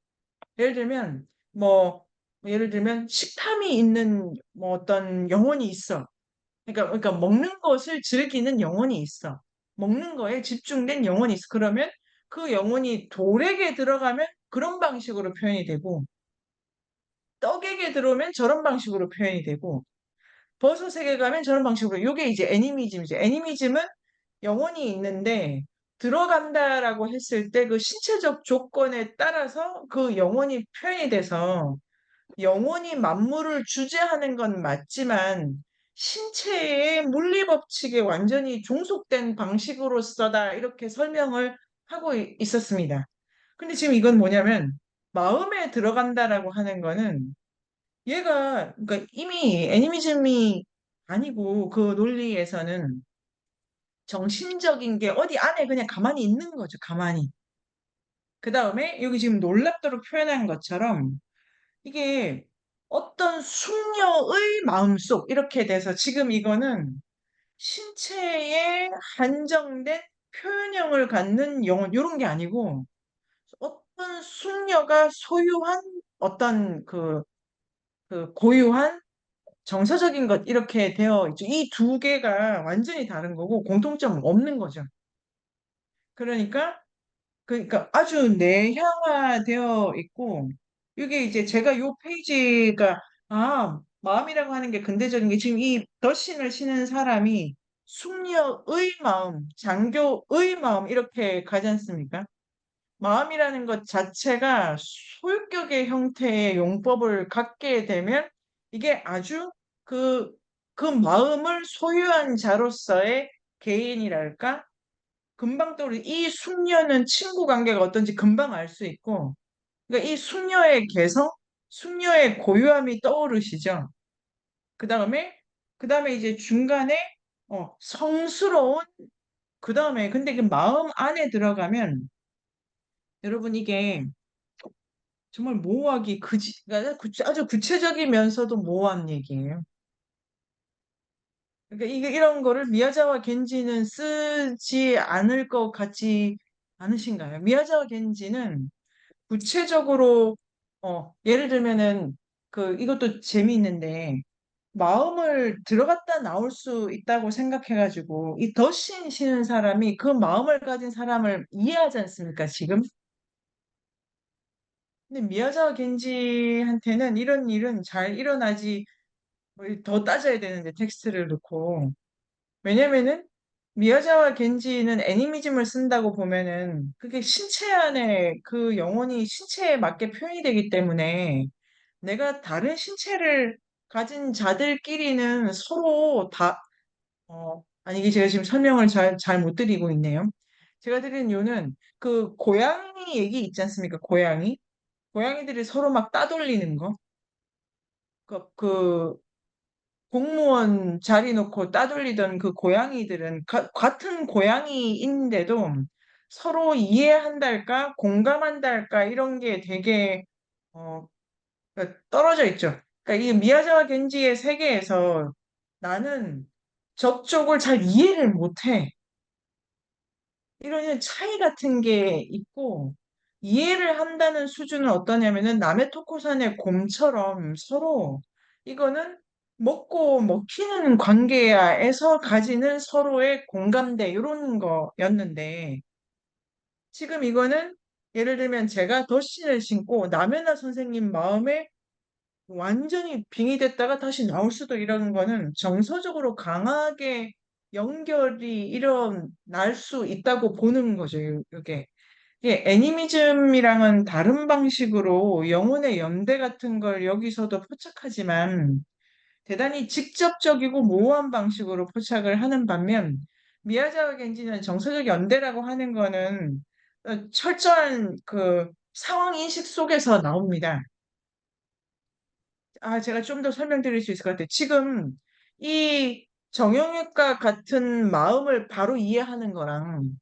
예를 들면 예를 들면 식탐이 있는 뭐 어떤 영혼이 있어. 그러니까 먹는 것을 즐기는 영혼이 있어. 먹는 거에 집중된 영혼이 있어. 그러면 그 영혼이 돌에게 들어가면 그런 방식으로 표현이 되고 떡에게 들어오면 저런 방식으로 표현이 되고 버섯에게 가면 저런 방식으로. 이게 이제 애니미즘이죠. 애니미즘은 영혼이 있는데 들어간다라고 했을 때 그 신체적 조건에 따라서 그 영혼이 표현이 돼서 영혼이 만물을 주재하는 건 맞지만 신체의 물리 법칙에 완전히 종속된 방식으로서다 이렇게 설명을 하고 있었습니다. 근데 지금 이건 뭐냐면 마음에 들어간다라고 하는 거는 얘가 그러니까 이미 애니미즘이 아니고 그 논리에서는 정신적인 게 어디 안에 그냥 가만히 있는 거죠. 가만히. 그 다음에 여기 지금 놀랍도록 표현한 것처럼 이게 어떤 숙녀의 마음속 이렇게 돼서 지금 이거는 신체에 한정된 표현형을 갖는 영혼 이런 게 아니고 어떤 숙녀가 소유한 어떤 그 고유한 정서적인 것 이렇게 되어 있죠. 이 두 개가 완전히 다른 거고 공통점은 없는 거죠. 그러니까 아주 내향화되어 있고 이게 이제 제가 요 페이지가 마음이라고 하는 게 근대적인 게 지금 이 덧신을 신은 사람이 숙녀의 마음, 장교의 마음 이렇게 가지 않습니까? 마음이라는 것 자체가 소유격의 형태의 용법을 갖게 되면 이게 아주 그, 그 마음을 소유한 자로서의 개인이랄까? 금방 떠오르. 이 숙녀는 친구 관계가 어떤지 금방 알 수 있고, 그러니까 이 숙녀의 개성, 숙녀의 고유함이 떠오르시죠. 그 다음에, 그 다음에 이제 중간에 성스러운, 그 다음에 근데 그 마음 안에 들어가면 여러분 이게 정말 모호하기 그러니까 아주 구체적이면서도 모호한 얘기예요. 그러니까 이게 이런 거를 미야자와 겐지는 쓰지 않을 것 같지 않으신가요? 미야자와 겐지는 구체적으로 예를 들면은 그 이것도 재미있는데 마음을 들어갔다 나올 수 있다고 생각해가지고 이 덧신 시는 사람이 그 마음을 가진 사람을 이해하지 않습니까, 지금? 근데 미야자와 겐지한테는 이런 일은 잘 일어나지 더 따져야 되는데 텍스트를 넣고 왜냐면은 미야자와 겐지는 애니미즘을 쓴다고 보면은 그게 신체 안에 그 영혼이 신체에 맞게 표현이 되기 때문에 내가 다른 신체를 가진 자들끼리는 서로 다, 아니, 이게 제가 지금 설명을 잘 못 드리고 있네요. 제가 드리는 이유는 그 고양이 얘기 있지 않습니까? 고양이. 고양이들이 서로 막 따돌리는 거. 그 공무원 자리 놓고 따돌리던 그 고양이들은 같은 고양이인데도 서로 이해한달까, 공감한달까, 이런 게 되게, 어, 그러니까 떨어져 있죠. 그러니까 이 미야자와 겐지의 세계에서 나는 저쪽을 잘 이해를 못해. 이런 차이 같은 게 있고, 이해를 한다는 수준은 어떠냐면은 남의 토코산의 곰처럼 서로 이거는 먹고 먹히는 관계야에서 가지는 서로의 공감대 이런 거였는데 지금 이거는 예를 들면 제가 덧신을 신고 남연아 선생님 마음에 완전히 빙의 됐다가 다시 나올 수도 이런 거는 정서적으로 강하게 연결이 일어날 수 있다고 보는 거죠, 이게. 예, 애니미즘이랑은 다른 방식으로 영혼의 연대 같은 걸 여기서도 포착하지만 대단히 직접적이고 모호한 방식으로 포착을 하는 반면 미야자와 겐지는 정서적 연대라고 하는 거는 철저한 그 상황 인식 속에서 나옵니다. 제가 좀 더 설명드릴 수 있을 것 같아요. 지금 이 정형외과 같은 마음을 바로 이해하는 거랑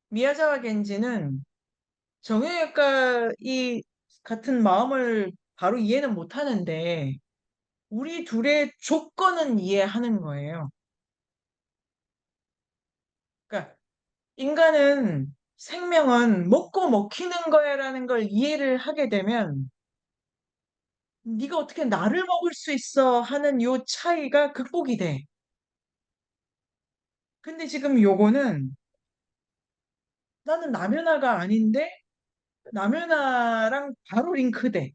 미야자와 겐지는 정형외과 이 같은 마음을 바로 이해는 못 하는데 우리 둘의 조건은 이해하는 거예요. 그러니까 인간은 생명은 먹고 먹히는 거야라는 걸 이해를 하게 되면 네가 어떻게 나를 먹을 수 있어 하는 요 차이가 극복이 돼. 근데 지금 요거는 나는 남연아가 아닌데 남연아랑 바로 링크돼.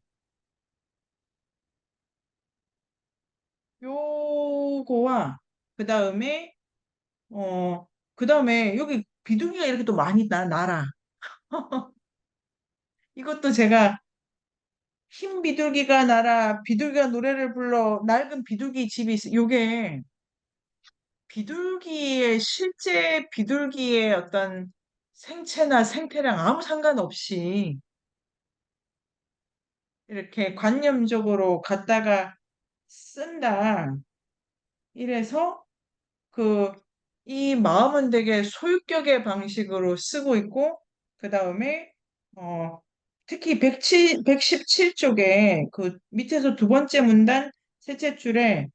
요거와 그 다음에 그다음에 여기 비둘기가 이렇게 또 많이 날아. 이것도 제가 흰 비둘기가 날아, 비둘기가 노래를 불러, 낡은 비둘기 집이 있어. 요게 비둘기의, 실제 비둘기의 어떤 생체나 생태랑 아무 상관없이 이렇게 관념적으로 갖다가 쓴다. 이래서 그, 이 마음은 되게 소유격의 방식으로 쓰고 있고, 그 다음에, 어, 특히 117쪽에 그 밑에서 두 번째 문단, 셋째 줄에,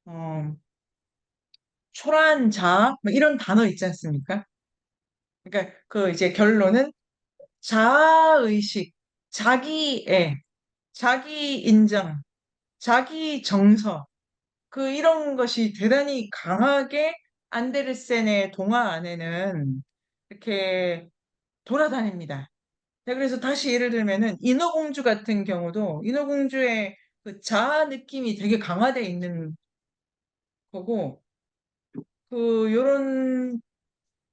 어, 초라한 자아, 뭐 이런 단어 있지 않습니까? 그러니까 그 이제 결론은 자아의식, 자기애, 자기 인정, 자기 정서, 그 이런 것이 대단히 강하게 안데르센의 동화 안에는 이렇게 돌아다닙니다. 자, 그래서 다시 예를 들면은 인어공주 같은 경우도 인어공주의 그 자아 느낌이 되게 강화돼 있는 거고 그 요런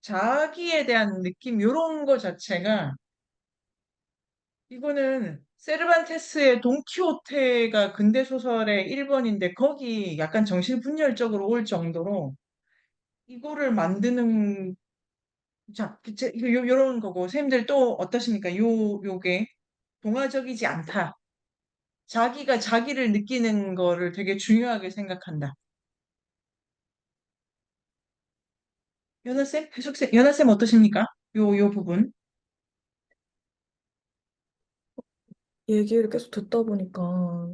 자기에 대한 느낌 요런 거 자체가 이거는 세르반테스의 돈키호테가 근대 소설의 1번인데 거기 약간 정신분열적으로 올 정도로 이거를 만드는 자, 요런 거고 선생님들 또 어떠십니까? 요게 동화적이지 않다. 자기가 자기를 느끼는 거를 되게 중요하게 생각한다. 연하쌤? 해석쌤, 연하쌤 어떠십니까? 요 부분. 얘기를 계속 듣다 보니까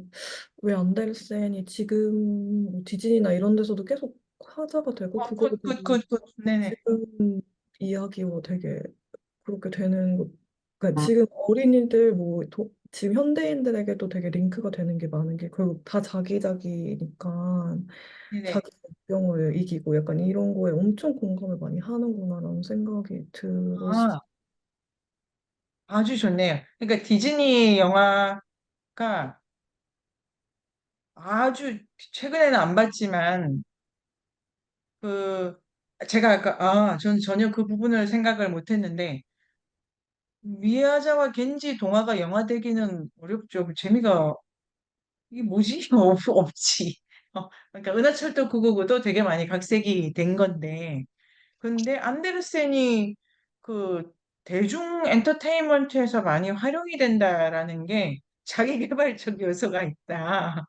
왜 안데르센이 지금 뭐 디즈니나 이런 데서도 계속 화제가 되고 그거를 보고 네네. 지금 이야기와 되게 그렇게 되는 거 그러니까 지금 어린이들 지금 현대인들에게도 되게 링크가 되는 게 많은 게 결국 다 자기자기니까 네네. 자기 병을 이기고 약간 이런 거에 엄청 공감을 많이 하는구나라는 생각이 들었어. 아, 아주 좋네요. 그러니까 디즈니 영화가 아주 최근에는 안 봤지만 그 제가 전 전혀 그 부분을 생각을 못 했는데 미야자와 겐지 동화가 영화되기는 어렵죠. 그 재미가 이게 뭐지? 없지. 그러니까 은하철도 999도 되게 많이 각색이 된 건데 근데 안데르센이 그 대중 엔터테인먼트에서 많이 활용이 된다라는 게 자기계발적 요소가 있다.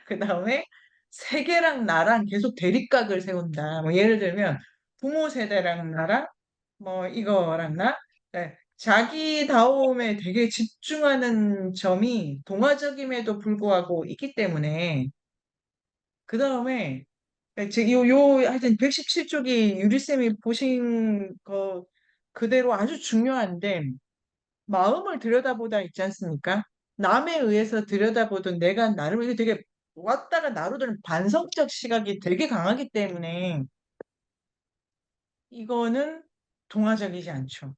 그 다음에 세계랑 나랑 계속 대립각을 세운다. 뭐 예를 들면 부모 세대랑 나랑 뭐 이거랑 나 네, 자기다움에 되게 집중하는 점이 동화적임에도 불구하고 있기 때문에 그 다음에 하여튼 117쪽이 유리쌤이 보신 거 그대로 아주 중요한데 마음을 들여다보다 있지 않습니까? 남에 의해서 들여다보던 내가 나름 이게 되게 왔다가 나로드는 반성적 시각이 되게 강하기 때문에 이거는 동화적이지 않죠.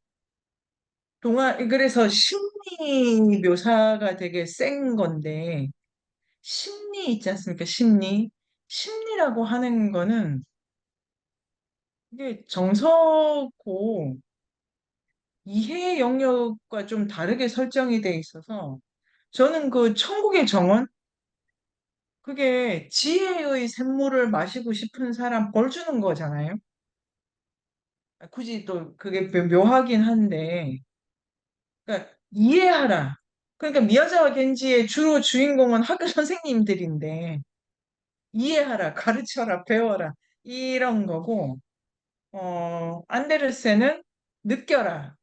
그래서 심리 묘사가 되게 센 건데 심리 있지 않습니까? 심리. 심리라고 하는 거는 이게 정서고 이해 영역과 좀 다르게 설정이 돼 있어서 저는 그 천국의 정원 그게 지혜의 샘물을 마시고 싶은 사람 벌 주는 거잖아요. 굳이 또 그게 묘하긴 한데 그러니까 이해하라. 그러니까 미야자와 겐지의 주로 주인공은 학교 선생님들인데 이해하라, 가르쳐라, 배워라 이런 거고 안데르센은 느껴라.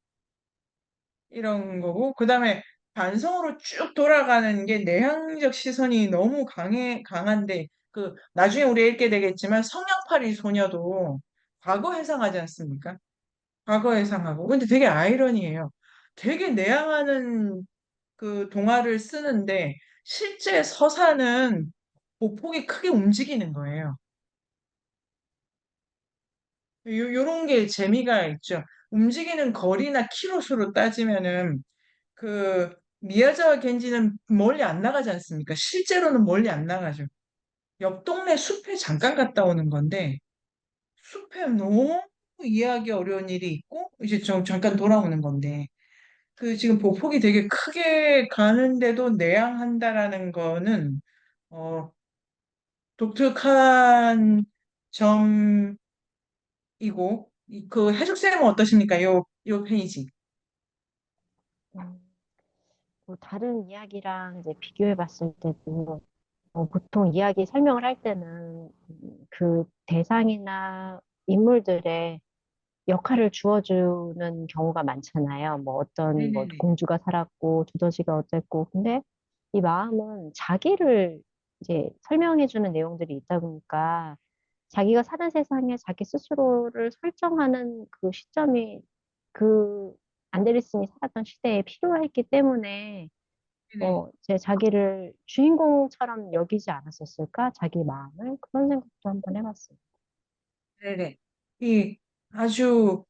이런 거고, 그 다음에 반성으로 쭉 돌아가는 게 내향적 시선이 너무 강한데, 나중에 우리 읽게 되겠지만 성냥팔이 소녀도 과거 해상하지 않습니까? 과거 해상하고. 근데 되게 아이러니해요. 되게 내향하는 그 동화를 쓰는데, 실제 서사는 보폭이 크게 움직이는 거예요. 요런 게 재미가 있죠. 움직이는 거리나 키로수로 따지면은 미야자와 겐지는 멀리 안 나가지 않습니까? 실제로는 멀리 안 나가죠. 옆 동네 숲에 잠깐 갔다 오는 건데 숲에 너무 이해하기 어려운 일이 있고, 이제 좀 잠깐 돌아오는 건데, 그 지금 보폭이 되게 크게 가는데도 내양한다라는 거는, 어, 독특한 점이고, 그 해석쌤은 어떠십니까? 요 페이지. 음, 뭐 다른 이야기랑 이제 비교해 봤을 때도 보통 이야기 설명을 할 때는 그 대상이나 인물들의 역할을 주어주는 경우가 많잖아요. 뭐 어떤 뭐 네네네. 공주가 살았고 두더지가 어쨌고. 근데 이 마음은 자기를 이제 설명해주는 내용들이 있다 보니까 자기가 사는 세상에 자기 스스로를 설정하는 그 시점이 그 안데르슨이 살았던 시대에 필요했기 때문에 네네. 이제 자기를 주인공처럼 여기지 않았었을까? 자기 마음을 그런 생각도 한번 해봤어요. 네네. 이 아주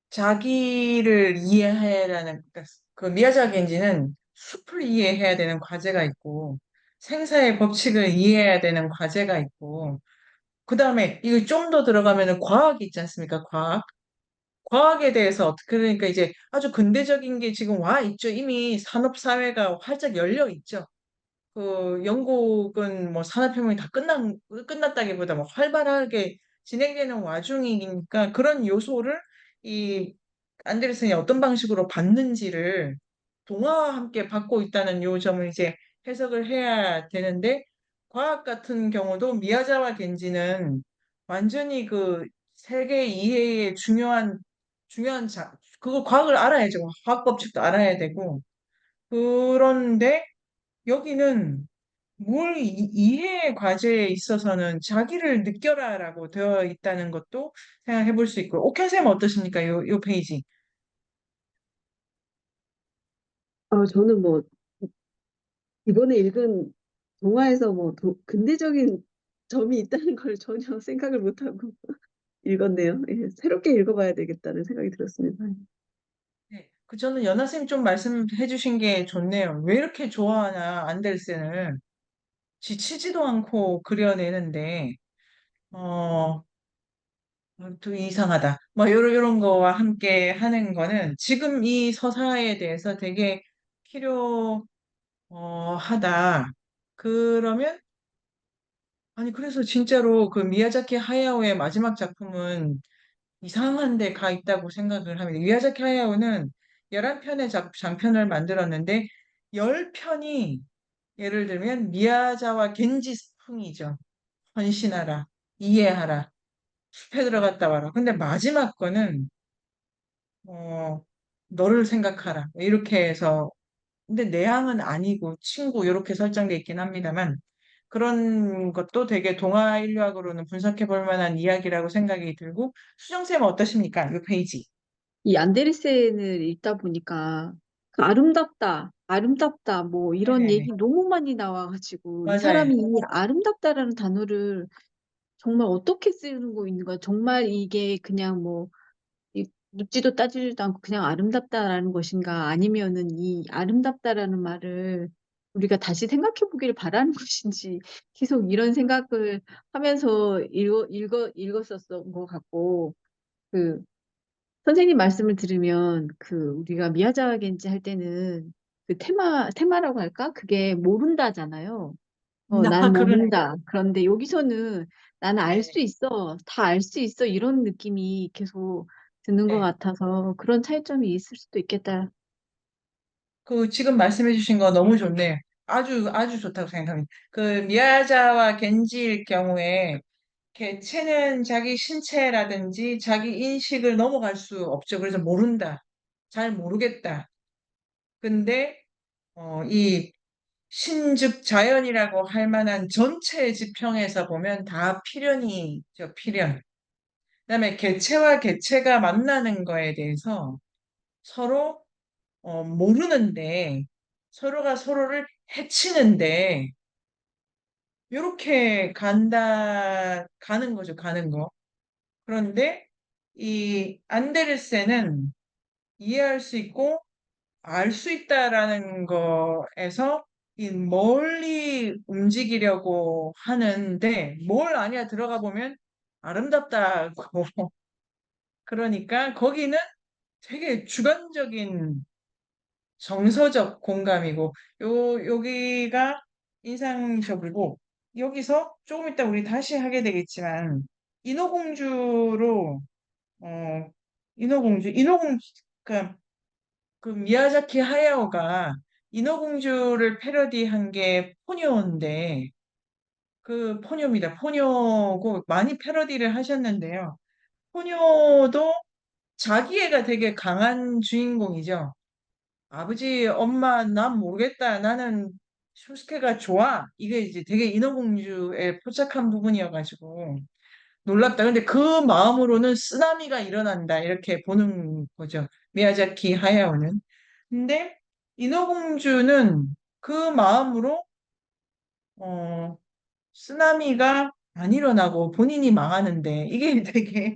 자기를 이해해라는, 그러니까 그 미야자키 엔지는 숲을 이해해야 되는 과제가 있고, 생사의 법칙을 이해해야 되는 과제가 있고, 그 다음에 이거 좀 더 들어가면은 과학이 있지 않습니까? 과학. 과학에 대해서 그러니까 이제 아주 근대적인 게 지금 와 있죠. 이미 산업 사회가 활짝 열려 있죠. 그 영국은 뭐 산업혁명이 다 끝났다기보다 뭐 활발하게 진행되는 와중이니까 그런 요소를 이 안데르센이 어떤 방식으로 받는지를 동화와 함께 받고 있다는 요 점을 이제 해석을 해야 되는데 과학 같은 경우도 미야자와 겐지는 완전히 그 세계 이해의 중요한 그거 과학을 알아야죠. 과학 법칙도 알아야 되고 그런데 여기는 뭘 이해 과제에 있어서는 자기를 느껴라라고 되어 있다는 것도 생각해 볼 수 있고. 옥현쌤 어떠십니까? 요 페이지. 저는 뭐, 이번에 읽은 동화에서 뭐, 근대적인 점이 있다는 걸 전혀 생각을 못하고 읽었네요. 예, 새롭게 읽어봐야 되겠다는 생각이 들었습니다. 네. 그 저는 연하쌤 좀 말씀해 주신 게 좋네요. 왜 이렇게 좋아하나 안델센을 지치지도 않고 그려내는데 어, 또 이상하다. 뭐 요런 거와 함께 하는 거는 지금 이 서사에 대해서 되게 필요하다. 그러면 아니, 그래서 진짜로 그 미야자키 하야오의 마지막 작품은 이상한 데 가 있다고 생각을 합니다. 미야자키 하야오는 11편의 장편을 만들었는데 10편이 예를 들면 미야자와 겐지 스풍이죠. 헌신하라, 이해하라, 숲에 들어갔다 와라. 근데 마지막 거는 어, 너를 생각하라. 이렇게 해서 근데 내향은 아니고 친구 이렇게 설정돼 있긴 합니다만 그런 것도 되게 동화 인류학으로는 분석해 볼 만한 이야기라고 생각이 들고 수정쌤은 어떠십니까? 이 페이지. 이 안데르센을 읽다 보니까 그 아름답다, 아름답다, 뭐 이런 네네네. 얘기 너무 많이 나와가지고 이 맞아요. 사람이 이 아름답다라는 단어를 정말 어떻게 쓰고 있는 거야? 정말 이게 그냥 뭐 묻지도 따지지도 않고 그냥 아름답다라는 것인가? 아니면은 이 아름답다라는 말을 우리가 다시 생각해 보기를 바라는 것인지 계속 이런 생각을 하면서 읽었었던 것 같고 그 선생님 말씀을 들으면 그 우리가 미야자겐지 할 때는 그 테마라고 할까? 그게 모른다잖아요. 난 그러네. 모른다. 그런데 여기서는 나는 알 네네. 수 있어. 다 알 수 있어. 이런 느낌이 계속 드는 것 네. 같아서 그런 차이점이 있을 수도 있겠다. 그 지금 말씀해 주신 거 너무 좋네요. 아주 아주 좋다고 생각합니다. 그 미야자와 겐지일 경우에 개체는 자기 신체라든지 자기 인식을 넘어갈 수 없죠. 그래서 모른다. 잘 모르겠다. 근데 이 신즉 자연이라고 할 만한 전체 지평에서 보면 다 필연이죠, 필연. 그다음에 개체와 개체가 만나는 거에 대해서 서로 모르는데 서로가 서로를 해치는데 이렇게 가는 거죠, 가는 거. 그런데 이 안데르센은 이해할 수 있고 알 수 있다라는 거에서 이 멀리 움직이려고 하는데 뭘 아냐 들어가 보면 아름답다고. 그러니까 거기는 되게 주관적인 정서적 공감이고, 여기가 인상적이고, 여기서 조금 이따 우리 다시 하게 되겠지만, 인어공주로, 어, 그러니까 그 미야자키 하야오가 인어공주를 패러디한 게 포뇨인데, 그 포뇨입니다. 포뇨고 많이 패러디를 하셨는데요. 포뇨도 자기애가 되게 강한 주인공이죠. 아버지, 엄마, 난 모르겠다. 나는 슈스케가 좋아. 이게 이제 되게 인어공주에 포착한 부분이어가지고 놀랍다. 근데 그 마음으로는 쓰나미가 일어난다. 이렇게 보는 거죠. 미야자키 하야오는. 근데 인어공주는 그 마음으로 어, 쓰나미가 안 일어나고 본인이 망하는데 이게 되게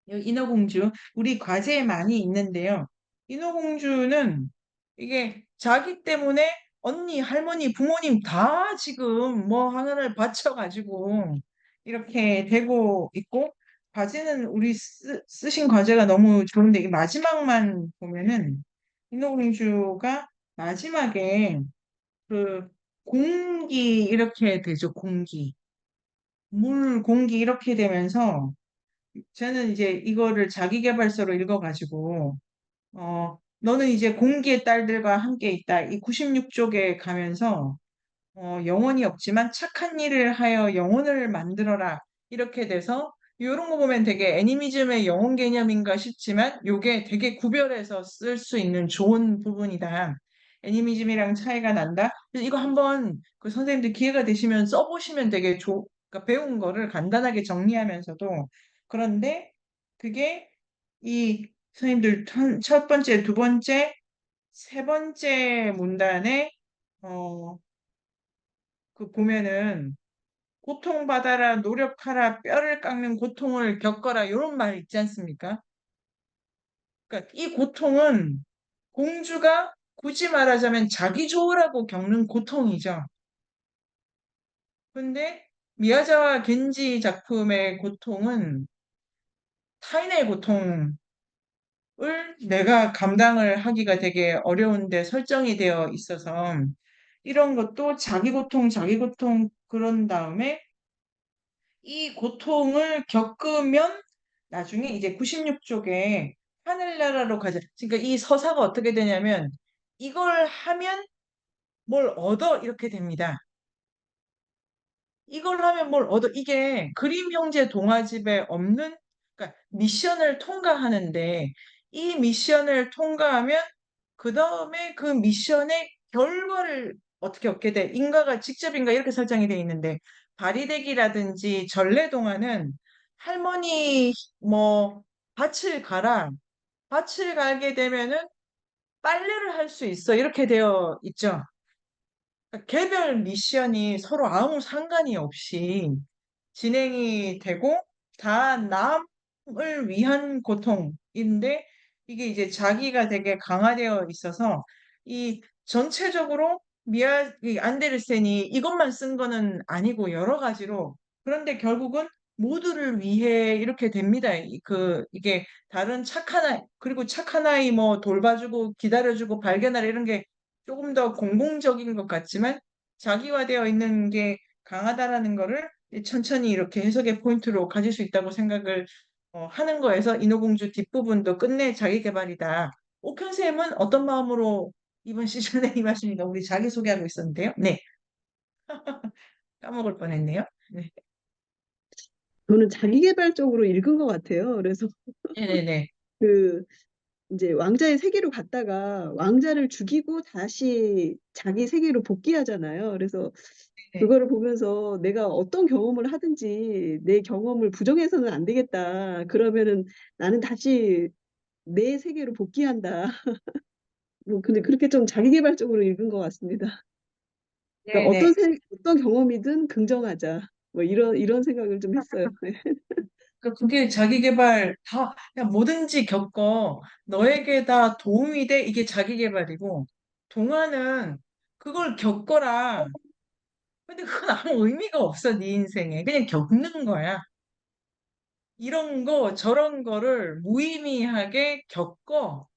인어공주, 우리 과제에 많이 있는데요. 인어공주는 이게 자기 때문에 언니, 할머니, 부모님 다 지금 뭐 하나를 바쳐가지고 이렇게 되고 있고, 과제는 우리 쓰신 과제가 너무 좋은데 이 마지막만 보면은 인어공주가 마지막에 그 공기 이렇게 되죠, 공기. 물, 공기 이렇게 되면서 저는 이제 이거를 자기계발서로 읽어가지고, 너는 이제 공기의 딸들과 함께 있다. 이 96쪽에 가면서, 영혼이 없지만 착한 일을 하여 영혼을 만들어라. 이렇게 돼서, 이런 거 보면 되게 애니미즘의 영혼 개념인가 싶지만, 요게 되게 구별해서 쓸 수 있는 좋은 부분이다. 애니미즘이랑 차이가 난다. 그래서 이거 한번 그 선생님들 기회가 되시면 써보시면 되게 그러니까 배운 거를 간단하게 정리하면서도, 그런데 그게 이 선생님들 첫 번째, 두 번째, 세 번째 문단에 어, 그 보면은 고통받아라, 노력하라, 뼈를 깎는 고통을 겪어라 이런 말 있지 않습니까? 그러니까 이 고통은 공주가 굳이 말하자면 자기 좋으라고 겪는 고통이죠. 근데 미야자와 겐지 작품의 고통은 타인의 고통을 내가 감당을 하기가 되게 어려운데 설정이 되어 있어서 이런 것도 자기 고통 그런 다음에 이 고통을 겪으면 나중에 이제 96쪽에 하늘나라로 가자. 그러니까 이 서사가 어떻게 되냐면 이걸 하면 뭘 얻어 이렇게 됩니다. 이걸 하면 뭘 얻어 이게 그림 형제 동화집에 없는 그러니까 미션을 통과하는데 이 미션을 통과하면 그 다음에 그 미션의 결과를 어떻게 얻게 돼? 인가가 직접인가 이렇게 설정이 돼 있는데 바리대기라든지 전래동화는 할머니 뭐 밭을 가라. 밭을 갈게 되면은 빨래를 할 수 있어. 이렇게 되어 있죠. 그러니까 개별 미션이 서로 아무 상관이 없이 진행이 되고 다 남을 위한 고통인데 이게 이제 자기가 되게 강화되어 있어서 이 전체적으로 이 안데르센이 이것만 쓴 거는 아니고 여러 가지로 그런데 결국은 모두를 위해 이렇게 됩니다. 이게 다른 착한 아이 그리고 착한 아이 뭐 돌봐주고 기다려주고 발견하라 이런 게 조금 더 공공적인 것 같지만 자기화되어 있는 게 강하다라는 거를 천천히 이렇게 해석의 포인트로 가질 수 있다고 생각을 하는 거에서 인어공주 뒷부분도 끝내 자기 개발이다. 옥현쌤은 어떤 마음으로 이번 시즌에 임하십니까? 우리 자기소개하고 있었는데요. 네, 까먹을 뻔했네요. 네, 저는 자기계발적으로 읽은 것 같아요. 그래서 네네네. 그 이제 왕자의 세계로 갔다가 왕자를 죽이고 다시 자기 세계로 복귀하잖아요. 그래서 네. 그거를 보면서 내가 어떤 경험을 하든지 내 경험을 부정해서는 안 되겠다. 그러면은 나는 다시 내 세계로 복귀한다. 뭐 근데 그렇게 좀 자기계발적으로 읽은 것 같습니다. 그러니까 네네. 어떤 경험이든 긍정하자. 뭐 이런 생각을 좀 했어요. 네. 그러니까 그게 자기 개발 다 그냥 뭐든지 겪어 너에게 다 도움이 돼 이게 자기 개발이고 동화는 그걸 겪어라. 근데 그건 아무 의미가 없어 네 인생에 그냥 겪는 거야. 이런 거 저런 거를 무의미하게 겪어.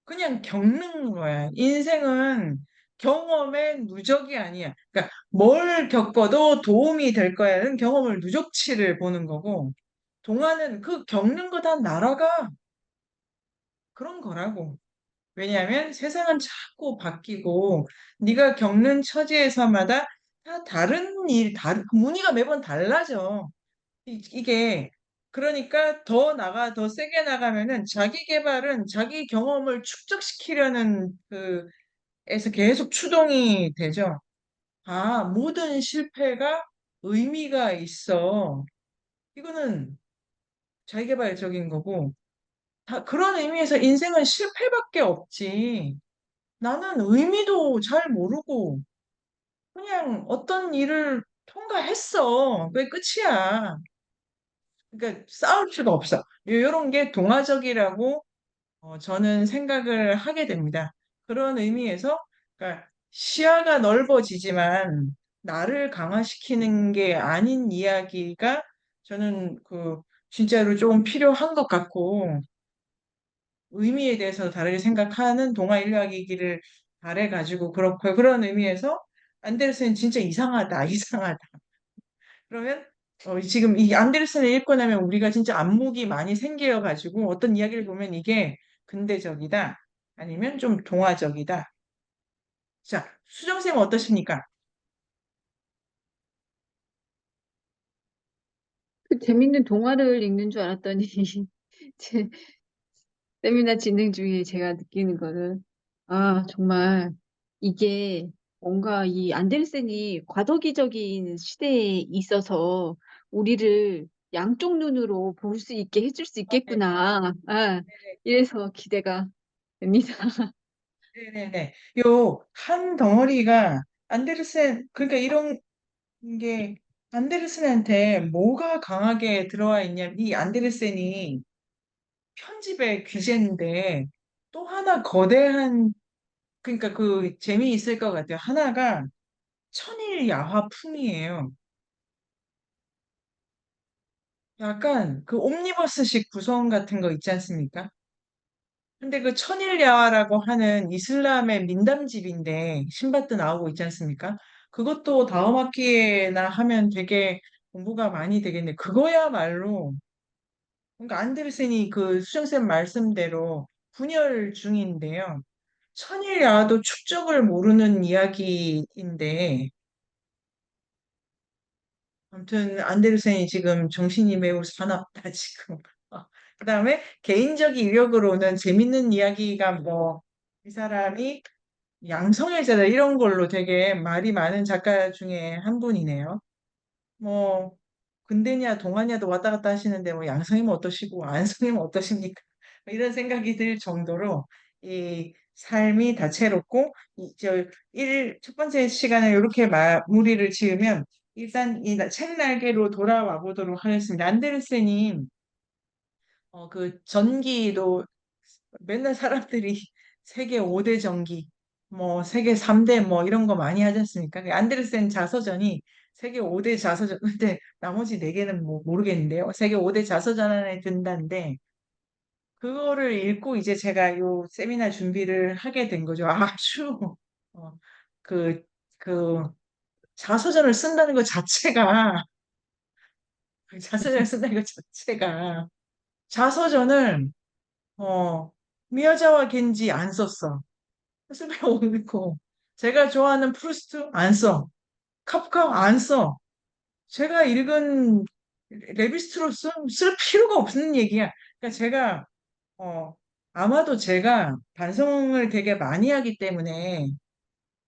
그냥 겪는 거야. 인생은 경험의 누적이 아니야. 그러니까 뭘 겪어도 도움이 될 거야는 경험을 누적치를 보는 거고, 동화는 그 겪는 거 다 날아가. 그런 거라고. 왜냐하면 세상은 자꾸 바뀌고 네가 겪는 처지에서마다 다 다른 일, 무늬가 매번 달라져. 이게 그러니까 더 나가 더 세게 나가면은 자기 개발은 자기 경험을 축적시키려는 그에서 계속 추동이 되죠. 아, 모든 실패가 의미가 있어. 이거는 자기 개발적인 거고 다 그런 의미에서 인생은 실패밖에 없지. 나는 의미도 잘 모르고 그냥 어떤 일을 통과했어. 그게 끝이야. 그러니까 싸울 수가 없어. 이런 게 동화적이라고 저는 생각을 하게 됩니다. 그런 의미에서 그러니까 시야가 넓어지지만 나를 강화시키는 게 아닌 이야기가 저는 진짜로 조금 필요한 것 같고 의미에 대해서 다르게 생각하는 동화 일각이기를 바래가지고 그렇고요. 그런 의미에서 안데르센 진짜 이상하다, 이상하다. 그러면 지금 이 안데르센을 읽고 나면 우리가 진짜 안목이 많이 생겨가지고 어떤 이야기를 보면 이게 근대적이다, 아니면 좀 동화적이다. 자, 수정쌤 어떠십니까? 그 재밌는 동화를 읽는 줄 알았더니 제 세미나 진행 중에 제가 느끼는 거는 아 정말 이게 뭔가 이 안데르센이 과도기적인 시대에 있어서 우리를 양쪽 눈으로 볼 수 있게 해줄 수 있겠구나. 아, 이래서 기대가 됩니다. 네네네. 요 한 덩어리가 안데르센 그러니까 이런 게 안데르센한테 뭐가 강하게 들어와 있냐면 이 안데르센이 편집의 귀재인데 또 하나 거대한 그러니까 그 재미있을 것 같아요. 하나가 천일 야화풍이에요. 약간 그 옴니버스식 구성 같은 거 있지 않습니까? 근데 그 천일 야화라고 하는 이슬람의 민담집인데 신밧드 나오고 있지 않습니까? 그것도 다음 학기에나 하면 되게 공부가 많이 되겠네. 그거야말로 그러니까 안데르센이 그 수정쌤 말씀대로 분열 중인데요. 천일야도 축적을 모르는 이야기인데 아무튼 안데르센이 지금 정신이 매우 사납다 지금. 그다음에 개인적 이력으로는 재밌는 이야기가 뭐 이 사람이 양성애자다 이런 걸로 되게 말이 많은 작가 중에 한 분이네요. 뭐 근대냐 동아냐도 왔다 갔다 하시는데 뭐 양성이면 어떠시고 안성이면 어떠십니까? 뭐 이런 생각이 들 정도로 이 삶이 다채롭고 첫 번째 시간을 이렇게 마무리를 지으면 일단 이 책 날개로 돌아와 보도록 하겠습니다. 안데르센이 그 전기도 맨날 사람들이 세계 5대 전기, 뭐 세계 3대 뭐 이런 거 많이 하지 않습니까? 그 안데르센 자서전이 세계 5대 자서전, 근데 나머지 4개는 뭐 모르겠는데요. 세계 5대 자서전 안에 든다는데 그거를 읽고 이제 제가 요 세미나 준비를 하게 된 거죠. 아주 어, 그, 그 자서전을 쓴다는 것 자체가 자서전을 쓴다는 것 자체가 자서전을 미야자와 겐지 안 썼어. 쓸데없고 제가 좋아하는 프루스트 안 써. 카프카 안 써. 제가 읽은 레비스트로스 쓸 필요가 없는 얘기야. 그러니까 제가 어, 아마도 제가 반성을 되게 많이 하기 때문에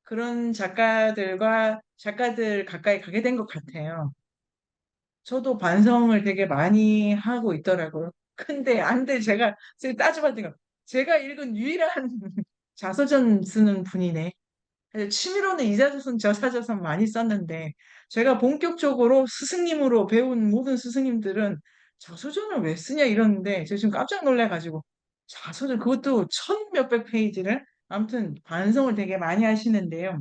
그런 작가들 가까이 가게 된 것 같아요. 저도 반성을 되게 많이 하고 있더라고요. 근데 안 돼, 제가 지금 따져봤더니 제가 읽은 유일한 자서전 쓰는 분이네. 취미로는 이자저선 저자저선 많이 썼는데 제가 본격적으로 스승님으로 배운 모든 스승님들은 자서전을 왜 쓰냐 이러는데 제가 지금 깜짝 놀래가지고 자서전 그것도 천 몇백 페이지를 아무튼 반성을 되게 많이 하시는데요.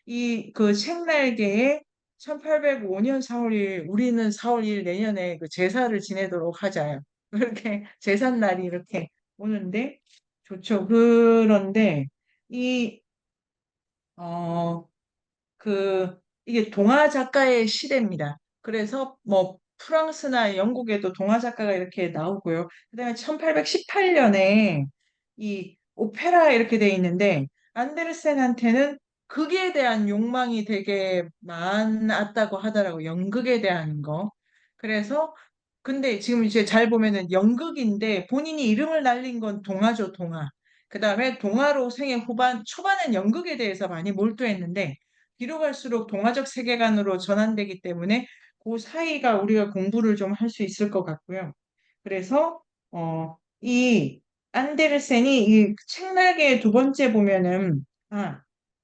이 그 책날개에 1805년 4월 1일, 우리는 4월 1일 내년에 그 제사를 지내도록 하자요. 그렇게 제삿날이 이렇게 오는데 좋죠. 그런데 이, 어, 이게 동화 작가의 시대입니다. 그래서 뭐 프랑스나 영국에도 동화 작가가 이렇게 나오고요. 그다음에 1818년에 이 오페라 이렇게 돼 있는데 안데르센한테는 극에 대한 욕망이 되게 많았다고 하더라고요. 연극에 대한 거. 그래서 근데 지금 이제 잘 보면은 연극인데 본인이 이름을 날린 건 동화죠, 동화. 그다음에 동화로 생애 후반, 초반엔 연극에 대해서 많이 몰두했는데 뒤로 갈수록 동화적 세계관으로 전환되기 때문에 그 사이가 우리가 공부를 좀 할 수 있을 것 같고요. 그래서 이 안데르센이 이 책날개 두 번째 보면은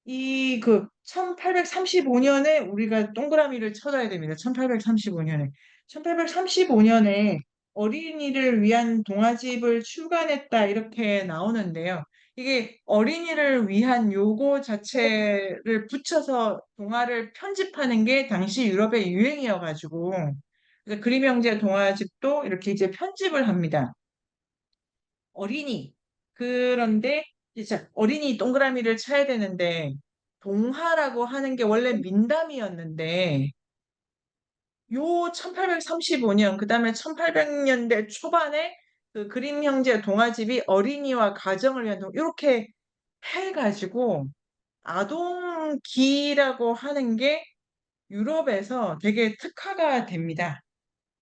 이 그 1835년에 우리가 동그라미를 쳐줘야 됩니다. 1835년에 1835년에 어린이를 위한 동화집을 출간했다 이렇게 나오는데요. 이게 어린이를 위한 요거 자체를 붙여서 동화를 편집하는 게 당시 유럽의 유행이어가지고 그래서 그림 형제 동화집도 이렇게 이제 편집을 합니다. 어린이. 그런데 이제 어린이 동그라미를 쳐야 되는데 동화라고 하는 게 원래 민담이었는데 요 1835년 그다음에 1800년대 초반에 그 그림 형제 동화집이 어린이와 가정을 위한 이렇게 해가지고 아동기라고 하는 게 유럽에서 되게 특화가 됩니다.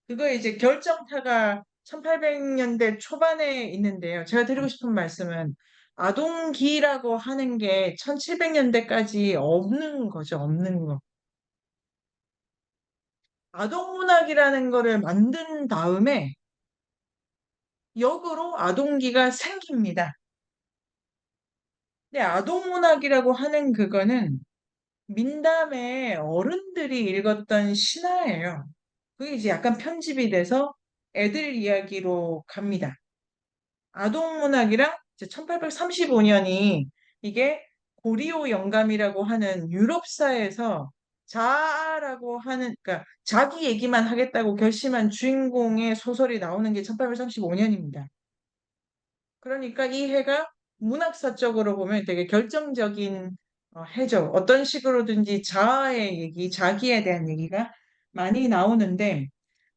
그거 이제 결정타가 1800년대 초반에 있는데요. 제가 드리고 싶은 말씀은 아동기라고 하는 게 1700년대까지 없는 거죠. 없는 거. 아동문학이라는 거를 만든 다음에 역으로 아동기가 생깁니다. 근데 아동문학이라고 하는 그거는 민담의 어른들이 읽었던 신화예요. 그게 이제 약간 편집이 돼서 애들 이야기로 갑니다. 아동문학이랑 1835년이 이게 고리오 영감이라고 하는 유럽사에서 자아라고 하는, 그러니까 자기 얘기만 하겠다고 결심한 주인공의 소설이 나오는 게 1835년입니다. 그러니까 이 해가 문학사적으로 보면 되게 결정적인 해죠. 어떤 식으로든지 자아의 얘기, 자기에 대한 얘기가 많이 나오는데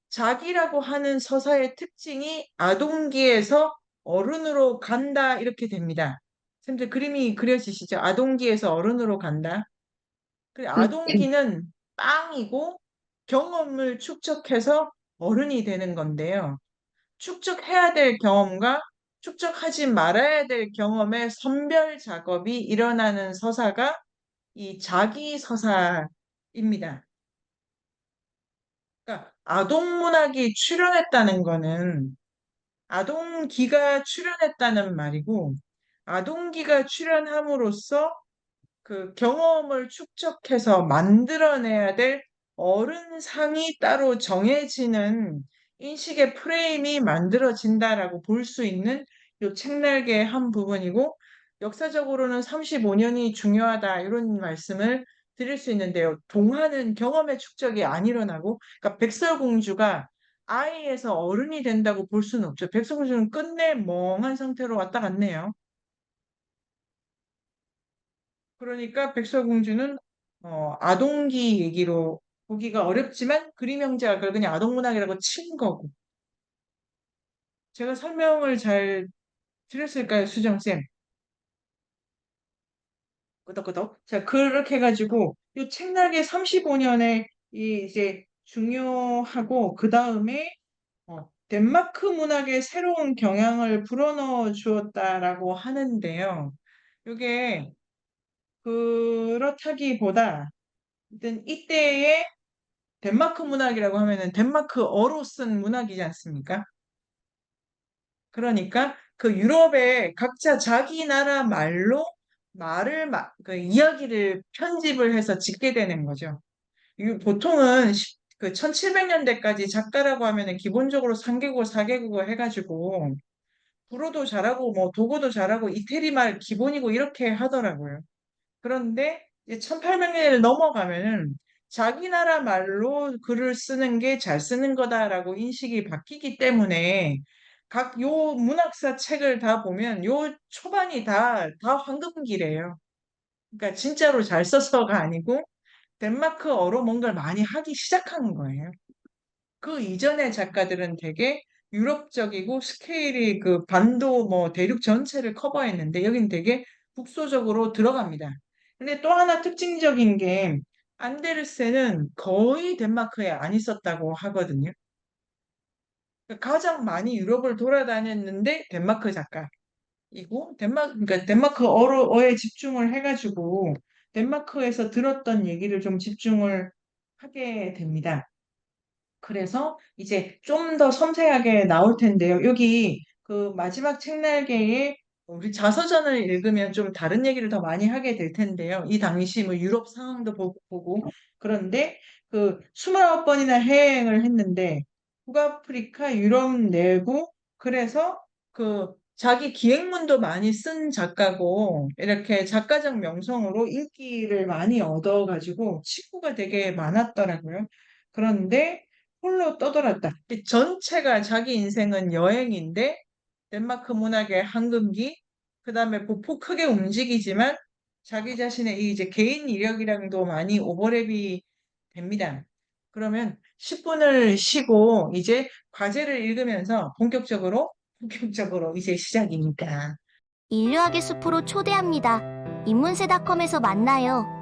자기라고 하는 서사의 특징이 아동기에서 어른으로 간다 이렇게 됩니다. 선생님들 그림이 그려지시죠? 아동기에서 어른으로 간다. 그 아동기는 빵이고 경험을 축적해서 어른이 되는 건데요. 축적해야 될 경험과 축적하지 말아야 될 경험의 선별 작업이 일어나는 서사가 이 자기 서사입니다. 그러니까 아동문학이 출연했다는 거는 아동기가 출연했다는 말이고 아동기가 출연함으로써 그 경험을 축적해서 만들어내야 될 어른상이 따로 정해지는 인식의 프레임이 만들어진다라고 볼 수 있는 요 책날개의 한 부분이고 역사적으로는 35년이 중요하다 이런 말씀을 드릴 수 있는데요. 동화는 경험의 축적이 안 일어나고 그러니까 백설공주가 아이에서 어른이 된다고 볼 수는 없죠. 백설공주는 끝내 멍한 상태로 왔다 갔네요. 그러니까 백설공주는 아동기 얘기로 보기가 어렵지만 그림 형제가 그걸 그냥 아동문학이라고 친 거고. 제가 설명을 잘 드렸을까요, 수정쌤? 끄덕끄덕. 자, 그렇게 해가지고 이 책날개 35년에 이 이제 중요하고 그 다음에 덴마크 문학에 새로운 경향을 불어넣어 주었다라고 하는데요. 이게 그렇다기보다 일단 이때의 덴마크 문학이라고 하면은 덴마크어로 쓴 문학이지 않습니까? 그러니까 그 유럽의 각자 자기 나라 말로 그 이야기를 편집을 해서 짓게 되는 거죠. 보통은 그 1700년대까지 작가라고 하면은 기본적으로 3개국어, 4개국어 해가지고 불어도 잘하고 뭐 독어도 잘하고 이태리 말 기본이고 이렇게 하더라고요. 그런데 이제 1800년을 넘어가면은 자기 나라 말로 글을 쓰는 게 잘 쓰는 거다라고 인식이 바뀌기 때문에 각 요 문학사 책을 다 보면 요 초반이 다 황금기래요. 그러니까 진짜로 잘 써서가 아니고 덴마크어로 뭔가를 많이 하기 시작한 거예요. 그 이전의 작가들은 되게 유럽적이고 스케일이 그 반도 뭐 대륙 전체를 커버했는데 여긴 되게 국소적으로 들어갑니다. 근데 또 하나 특징적인 게 안데르센은 거의 덴마크에 안 있었다고 하거든요. 가장 많이 유럽을 돌아다녔는데 덴마크 작가이고 그러니까 덴마크어에 집중을 해가지고 덴마크에서 들었던 얘기를 좀 집중을 하게 됩니다. 그래서 이제 좀 더 섬세하게 나올 텐데요. 여기 그 마지막 책날개에 우리 자서전을 읽으면 좀 다른 얘기를 더 많이 하게 될 텐데요. 이 당시 뭐 유럽 상황도 보고 그런데 그 29번이나 해행을 했는데 북아프리카, 유럽 내부 그래서 그 자기 기획문도 많이 쓴 작가고 이렇게 작가적 명성으로 인기를 많이 얻어가지고 친구가 되게 많았더라고요. 그런데 홀로 떠돌았다. 이 전체가 자기 인생은 여행인데 덴마크 문학의 황금기, 그다음에 보폭 크게 움직이지만 자기 자신의 이 이제 개인 이력이랑도 많이 오버랩이 됩니다. 그러면 10분을 쉬고 이제 과제를 읽으면서 본격적으로 이제 시작이니까. 인류학의 숲으로 초대합니다. 인문세닷컴에서 만나요.